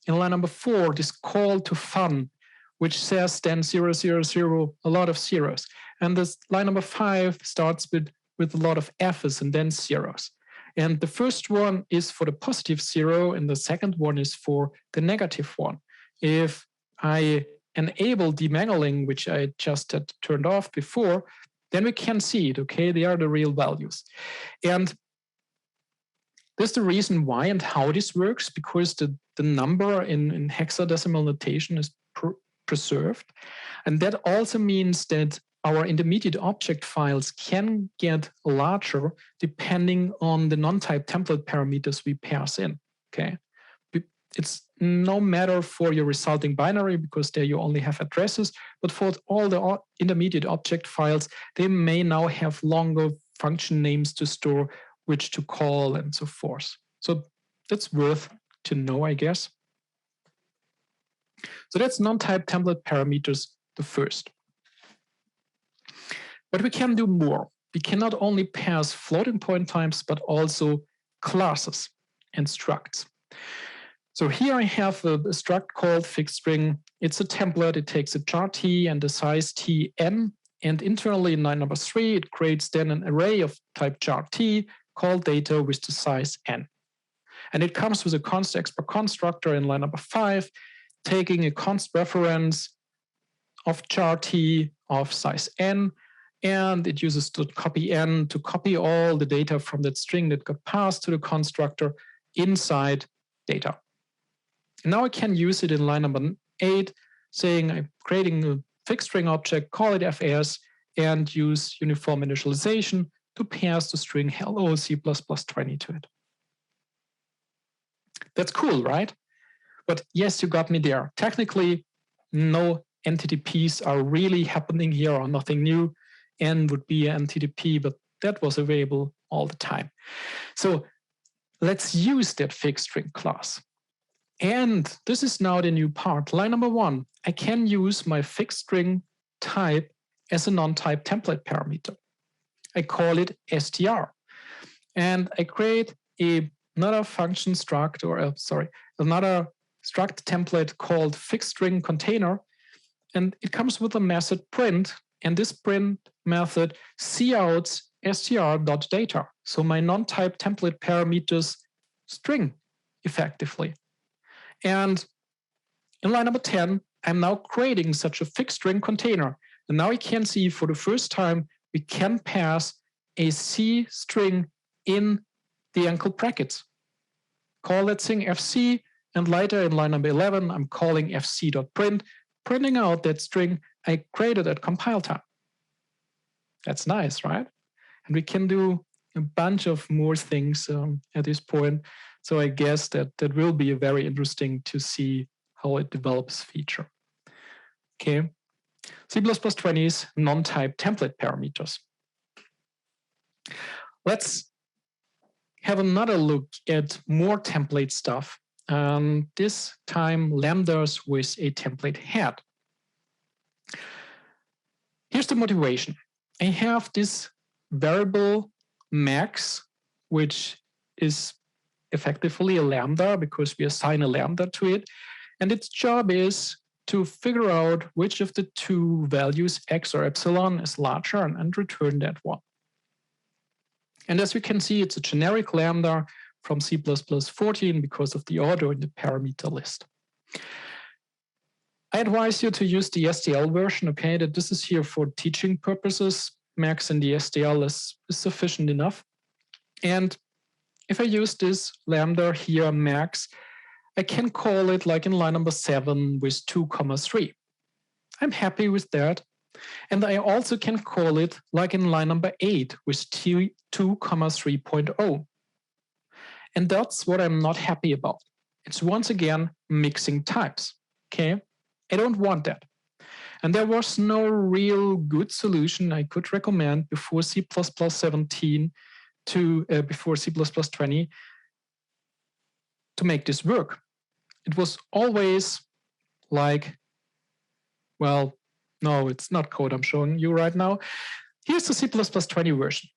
in line number 4, this call to fun, which says then 0, 0, 0, a lot of zeros. And this line number 5 starts with a lot of F's and then zeros. And the first one is for the positive 0, and the second one is for the negative 1. If I enable demangling, which I just had turned off before, then we can see it, okay? They are the real values. And there's the reason why and how this works, because the number in hexadecimal notation is preserved. And that also means that our intermediate object files can get larger depending on the non-type template parameters we pass in, okay? It's no matter for your resulting binary because there you only have addresses, but for all the intermediate object files, they may now have longer function names to store, which to call and so forth. So that's worth to know, I guess. So that's non-type template parameters, the first. But we can do more. We can not only pass floating point types, but also classes and structs. So here I have a struct called fixed string. It's a template. It takes a char t and a size tn. And internally in line number 3, it creates then an array of type char t called data with the size n. And it comes with a const export constructor in line number 5, taking a const reference of char t of size n, and it uses the copy n to copy all the data from that string that got passed to the constructor inside data. Now I can use it in line number 8, saying I'm creating a fixed string object, call it fs, and use uniform initialization to pass the string hello C++20 to it. That's cool, right? But yes, you got me there. Technically, no NTTPs are really happening here or nothing new. N would be an NTTP, but that was available all the time. So let's use that fixed string class. And this is now the new part. Line number 1, I can use my fixed string type as a non-type template parameter. I call it str. And I create another function struct, or another struct template called fixed string container. And it comes with a method print. And this print method couts str.data. So my non-type template parameters string effectively. And in line number 10, I'm now creating such a fixed string container. And now we can see for the first time, we can pass a C string in the angle brackets. Call that thing fc, and later in line number 11, I'm calling fc.print, printing out that string I created at compile time. That's nice, right? And we can do a bunch of more things at this point. So I guess that will be very interesting to see how it develops feature. Okay, C++20's non-type template parameters. Let's have another look at more template stuff. This time lambdas with a template head. Here's the motivation. I have this variable max, which is effectively a lambda because we assign a lambda to it. And its job is to figure out which of the two values, x or epsilon, is larger and return that one. And as we can see, it's a generic lambda from C++14 because of the order in the parameter list. I advise you to use the STL version, okay, that this is here for teaching purposes. Max in the STL is sufficient enough. And if I use this lambda here, max, I can call it like in line number 7 with 2,3. I'm happy with that. And I also can call it like in line number 8 with 2,3.0. And that's what I'm not happy about. It's once again mixing types, okay? I don't want that. And there was no real good solution I could recommend before C++17 before C++20 to make this work. It was always like, well, no, it's not code I'm showing you right now. Here's the C++20 version.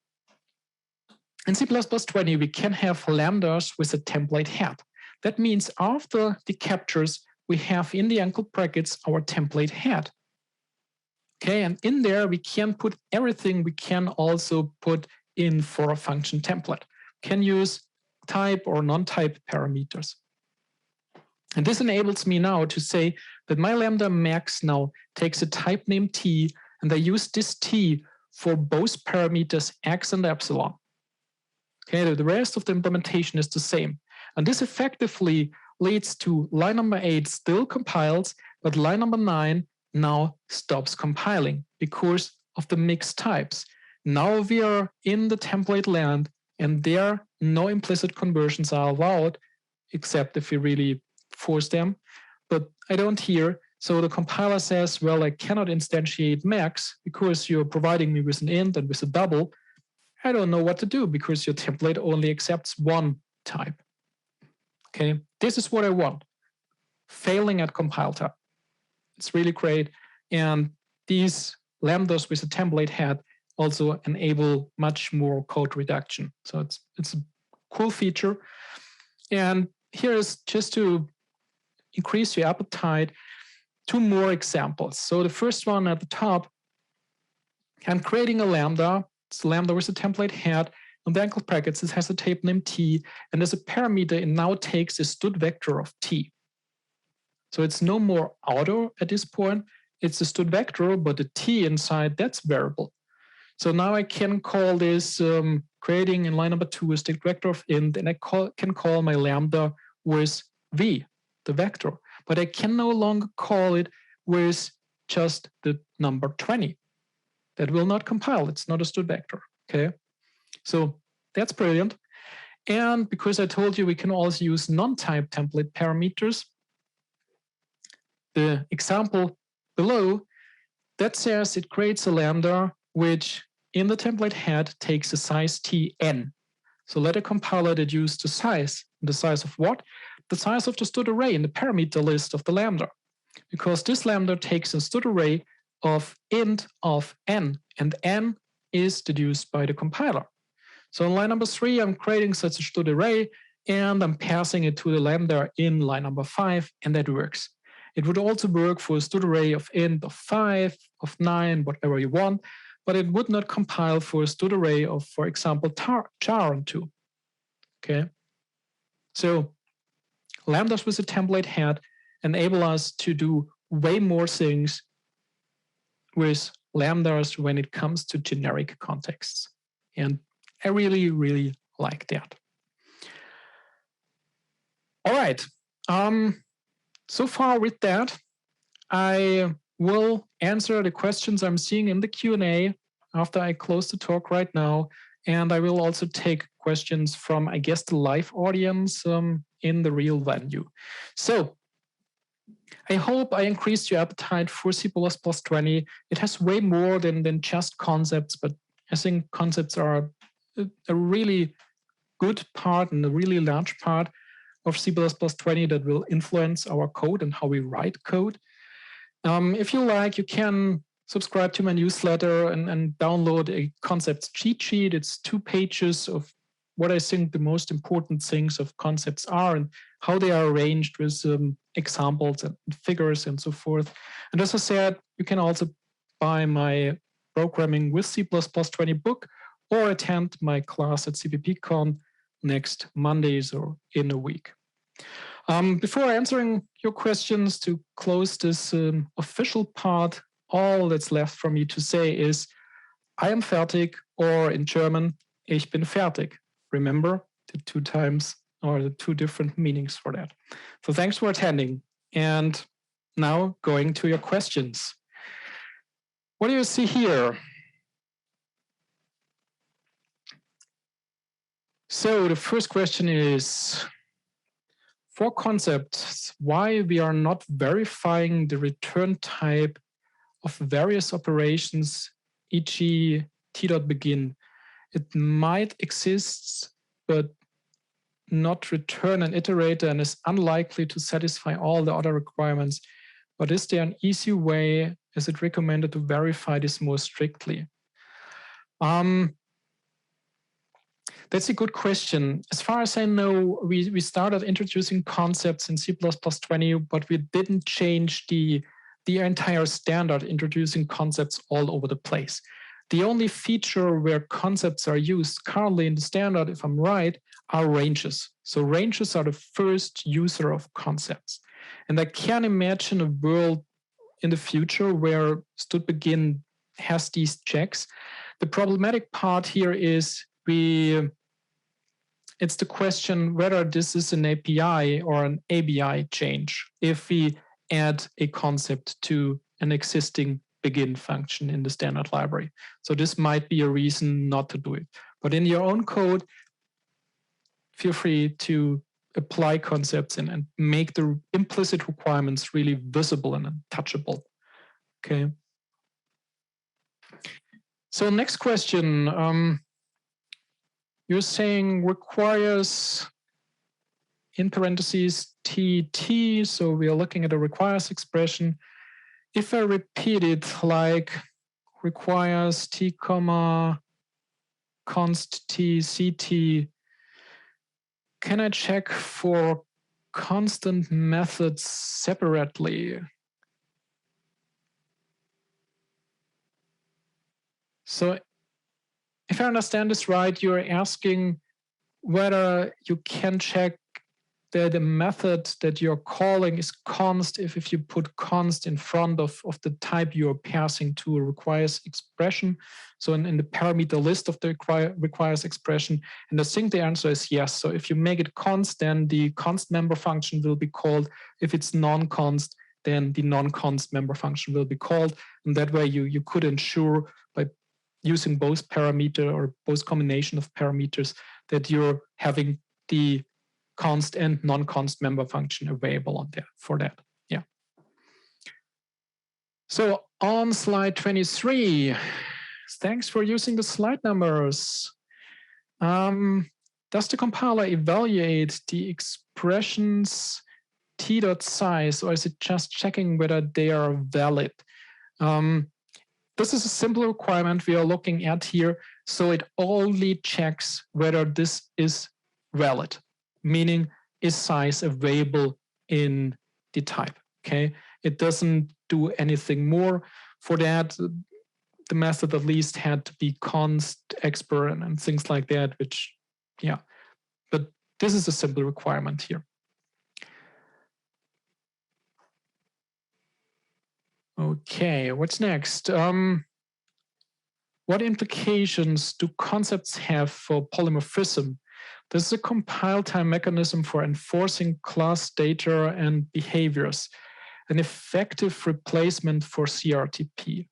In C++20, we can have lambdas with a template head. That means after the captures, we have in the angle brackets our template head. Okay, and in there we can put everything we can also put in for a function template. We can use type or non-type parameters. And this enables me now to say that my lambda max now takes a type name t, and I use this t for both parameters x and epsilon. Okay, the rest of the implementation is the same. And this effectively leads to line number 8 still compiles, but line number 9 now stops compiling because of the mixed types. Now we are in the template land, and there no implicit conversions are allowed, except if we really force them. But I don't here. So the compiler says, well, I cannot instantiate max because you're providing me with an int and with a double. I don't know what to do because your template only accepts one type. Okay, this is what I want. failing at compile time. It's really great. And these lambdas with a template head also enable much more code reduction. So it's a cool feature. And here is, just to increase your appetite, 2 more examples. So the first one at the top, I'm creating a lambda. It's a lambda with a template head. On the angle brackets, it has a type named t, and as a parameter, it now takes a std vector of t. So it's no more auto at this point. It's a std vector, but the t inside, that's variable. So now I can call this creating in line number 2 a state vector of int, and I can call my lambda with v, the vector. But I can no longer call it with just the number 20. That will not compile. It's not a std vector. Okay, so that's brilliant. And because I told you we can also use non-type template parameters, the example below that says it creates a lambda which in the template head takes a size tn. So let a compiler deduce the size. The size of what? The size of the std array in the parameter list of the lambda. Because this lambda takes a std array of int of n, and n is deduced by the compiler. So in line number 3, I'm creating such a std array, and I'm passing it to the lambda in line number 5, and that works. It would also work for a std array of int of 5, of 9, whatever you want, but it would not compile for a std array of, for example, char on 2. Okay, so lambdas with a template head enable us to do way more things with lambdas when it comes to generic contexts. And I really, really like that. All right. So far with that, I will answer the questions I'm seeing in the Q&A after I close the talk right now. And I will also take questions from, I guess, the live audience in the real venue. So I hope I increased your appetite for C++20. It has way more than just concepts, but I think concepts are a really good part and a really large part of C++20 that will influence our code and how we write code. If you like, you can subscribe to my newsletter and download a concepts cheat sheet. It's 2 pages of what I think the most important things of concepts are and how they are arranged with examples and figures and so forth. And as I said, you can also buy my Programming with C++20 book or attend my class at CppCon next Mondays or in a week. Before answering your questions, to close this official part, all that's left for me to say is, I am fertig, or in German, ich bin fertig. Remember the 2 times or the 2 different meanings for that. So thanks for attending. And now going to your questions. What do you see here? So the first question is, for concepts, why we are not verifying the return type of various operations, e.g. t.begin. It might exist, but not return an iterator and is unlikely to satisfy all the other requirements. But is there an easy way, is it recommended to verify this more strictly? That's a good question. As far as I know, we started introducing concepts in C++20, but we didn't change the entire standard, introducing concepts all over the place. The only feature where concepts are used currently in the standard, if I'm right, are ranges. So ranges are the first user of concepts. And I can imagine a world in the future where std.begin has these checks. The problematic part here is it's the question whether this is an API or an ABI change if we add a concept to an existing begin function in the standard library. So this might be a reason not to do it. But in your own code, feel free to apply concepts and make the implicit requirements really visible and touchable. Okay. So next question. You're saying requires in parentheses TT, so we are looking at a requires expression. If I repeat it like requires T comma const T CT, can I check for constant methods separately? So if I understand this right, you're asking whether you can check that the method that you're calling is const if you put const in front of the type you're passing to a requires expression. So in the parameter list of the requires expression. And I think the answer is yes. So if you make it const, then the const member function will be called. If it's non-const, then the non-const member function will be called. And that way you could ensure by using both parameter or both combination of parameters that you're having the const and non-const member function available on there for that. Yeah. So on slide 23, thanks for using the slide numbers. Does the compiler evaluate the expressions t.size, or is it just checking whether they are valid? This is a simple requirement we are looking at here. So it only checks whether this is valid, meaning is size available in the type, okay? It doesn't do anything more. For that, the method at least had to be const, expr, and things like that, which, yeah. But this is a simple requirement here. Okay, what's next? What implications do concepts have for polymorphism? This is a compile time mechanism for enforcing class data and behaviors, an effective replacement for CRTP.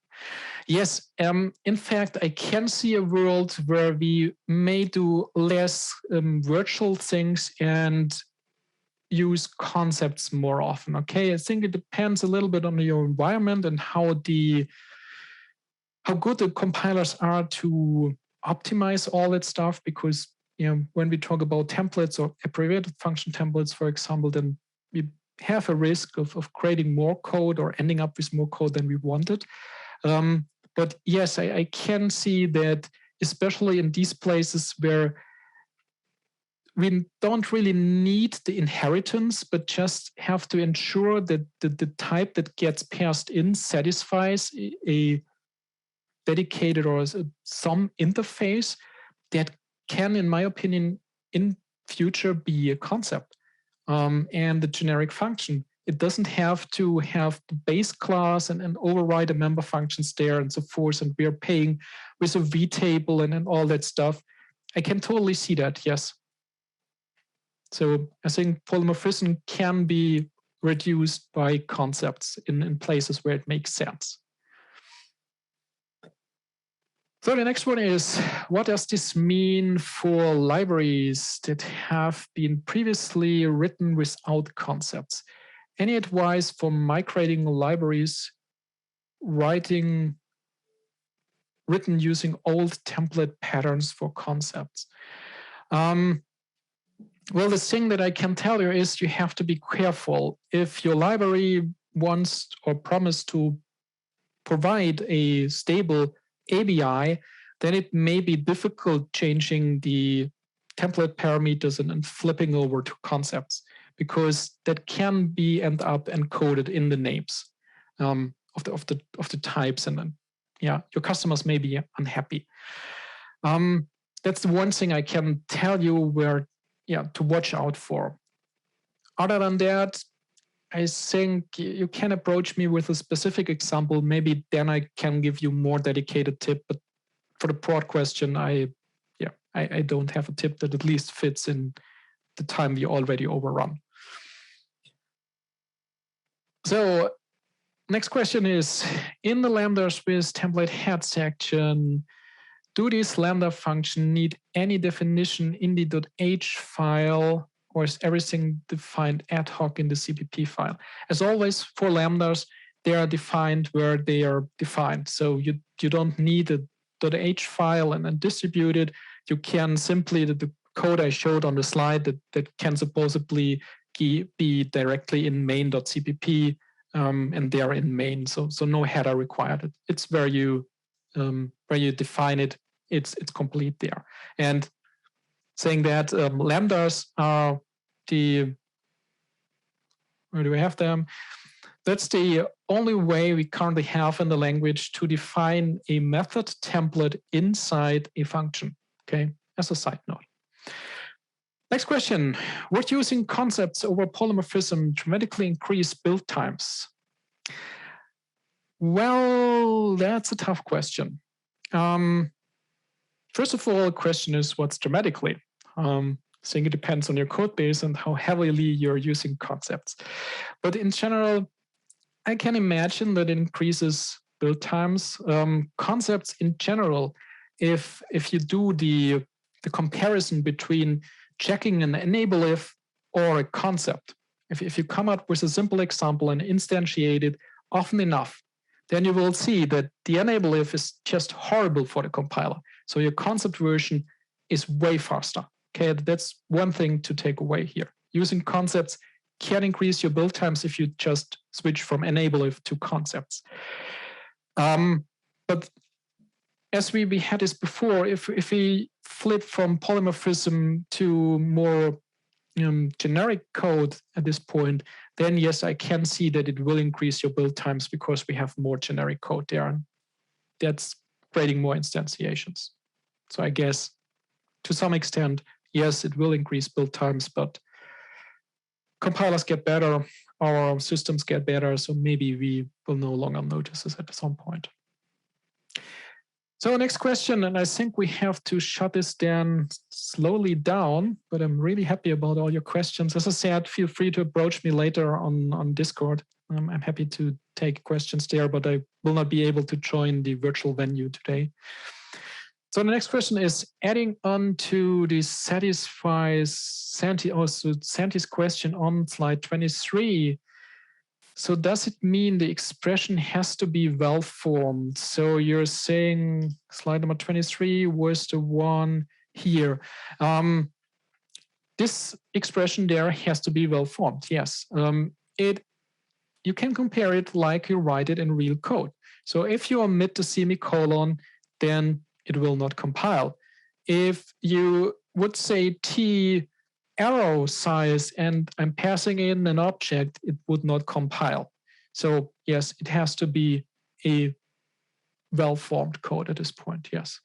Yes, in fact, I can see a world where we may do less virtual things and use concepts more often. Okay, I think it depends a little bit on your environment and how good the compilers are to optimize all that stuff, because when we talk about templates or abbreviated function templates, for example, then we have a risk of creating more code or ending up with more code than we wanted. But yes, I can see that, especially in these places where we don't really need the inheritance, but just have to ensure that the type that gets passed in satisfies a dedicated or some interface, that can, in my opinion, in future be a concept and the generic function. It doesn't have to have the base class and override the member functions there and so forth, and we're paying with a vtable and all that stuff. I can totally see that, yes. So I think polymorphism can be reduced by concepts in places where it makes sense. So the next one is, what does this mean for libraries that have been previously written without concepts? Any advice for migrating libraries written using old template patterns for concepts? Well, the thing that I can tell you is you have to be careful. If your library wants or promised to provide a stable ABI, then it may be difficult changing the template parameters and flipping over to concepts, because that can be end up encoded in the names of the types, and then yeah, your customers may be unhappy. That's the one thing I can tell you where to watch out for. Other than that, I think you can approach me with a specific example. Maybe then I can give you more dedicated tip. But for the broad question, I don't have a tip that at least fits in the time we already overrun. So next question is, in the Lambdas with template head section, do these Lambda function need any definition in the .h file, or is everything defined ad hoc in the CPP file? As always, for Lambdas, they are defined where they are defined. So you don't need a .h file and then distribute it. You can simply, the code I showed on the slide that can supposedly be directly in main.cpp, and they're in main, so no header required. It's where you define it. It's complete there. And saying that lambdas are the, where do we have them? That's the only way we currently have in the language to define a method template inside a function. Okay, as a side note. Next question, would using concepts over polymorphism dramatically increase build times? Well, that's a tough question. First of all, the question is what's dramatically? I think it depends on your code base and how heavily you're using concepts. But in general, I can imagine that it increases build times. Concepts in general, if you do the comparison between checking an enable if or a concept, if you come up with a simple example and instantiate it often enough, then you will see that the enable if is just horrible for the compiler. So your concept version is way faster. Okay, that's one thing to take away here. Using concepts can increase your build times if you just switch from enable if to concepts. But as we had this before, if we flip from polymorphism to more generic code at this point, then yes, I can see that it will increase your build times because we have more generic code there. And that's creating more instantiations. So I guess to some extent, yes, it will increase build times, but compilers get better, our systems get better, so maybe we will no longer notice this at some point. So next question, and I think we have to shut this down slowly down, but I'm really happy about all your questions. As I said, feel free to approach me later on Discord. I'm happy to take questions there, but I will not be able to join the virtual venue today. So the next question is adding on to the Santi's question on slide 23. So does it mean the expression has to be well-formed? So you're saying slide number 23 was the one here. This expression there has to be well-formed, yes. You can compare it like you write it in real code. So if you omit the semicolon, then it will not compile. If you would say t arrow size and I'm passing in an object, it would not compile. So yes, it has to be a well-formed code at this point, yes.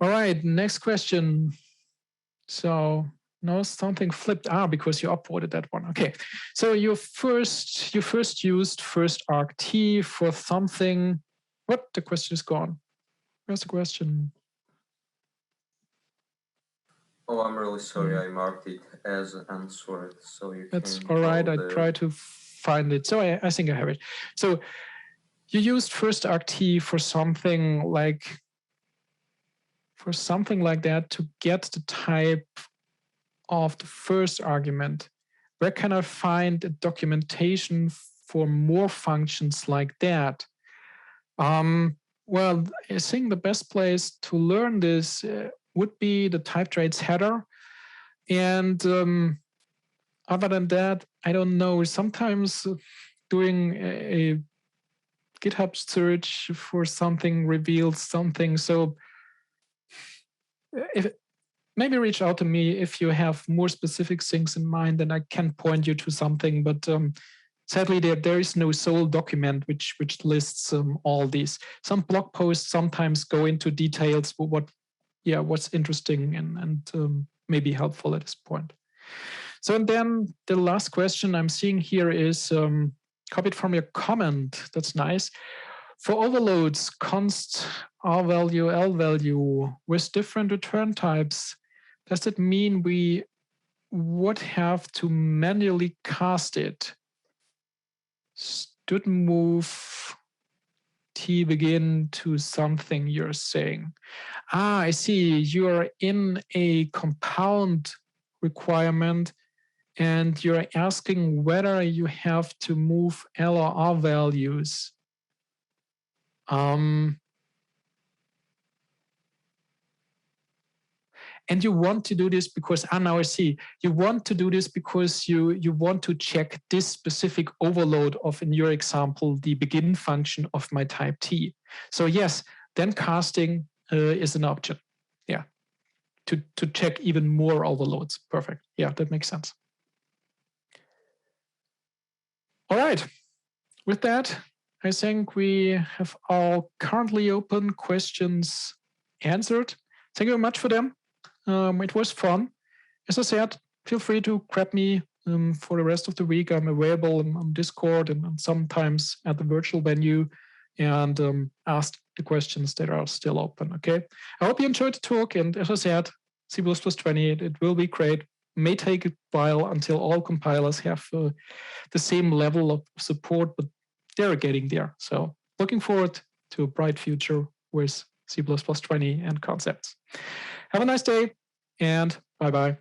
All right, next question. So no, something flipped. Because you upvoted that one. Okay, so you first used first argt for something. What? The question is gone. Where's the question? Oh, I'm really sorry. I marked it as answered, so you can. That's all right. I try to find it. So I think I have it. So you used first argt for something like that to get the type of the first argument. Where can I find a documentation for more functions like that? Well, I think the best place to learn this would be the type traits header. And other than that, I don't know. Sometimes doing a GitHub search for something reveals something. So maybe reach out to me if you have more specific things in mind, then I can point you to something. But sadly, there is no sole document which lists all these. Some blog posts sometimes go into details for what's interesting and maybe helpful at this point. So and then the last question I'm seeing here is copied from your comment. That's nice. For overloads, const R value, L value with different return types, does it mean we would have to manually cast it? Should move t begin to something you're saying. I see. You're in a compound requirement and you're asking whether you have to move L or R values. And you want to do this because, now I see, you want to do this because you want to check this specific overload of, in your example, the begin function of my type T. So yes, then casting is an option. Yeah, to check even more overloads. Perfect. Yeah, that makes sense. All right. With that, I think we have all currently open questions answered. Thank you very much for them. It was fun. As I said, feel free to grab me for the rest of the week. I'm available on Discord and sometimes at the virtual venue, and ask the questions that are still open. Okay. I hope you enjoyed the talk. And as I said, C++20, it will be great. May take a while until all compilers have the same level of support, but they're getting there. So looking forward to a bright future with C++20 and concepts. Have a nice day, and bye-bye.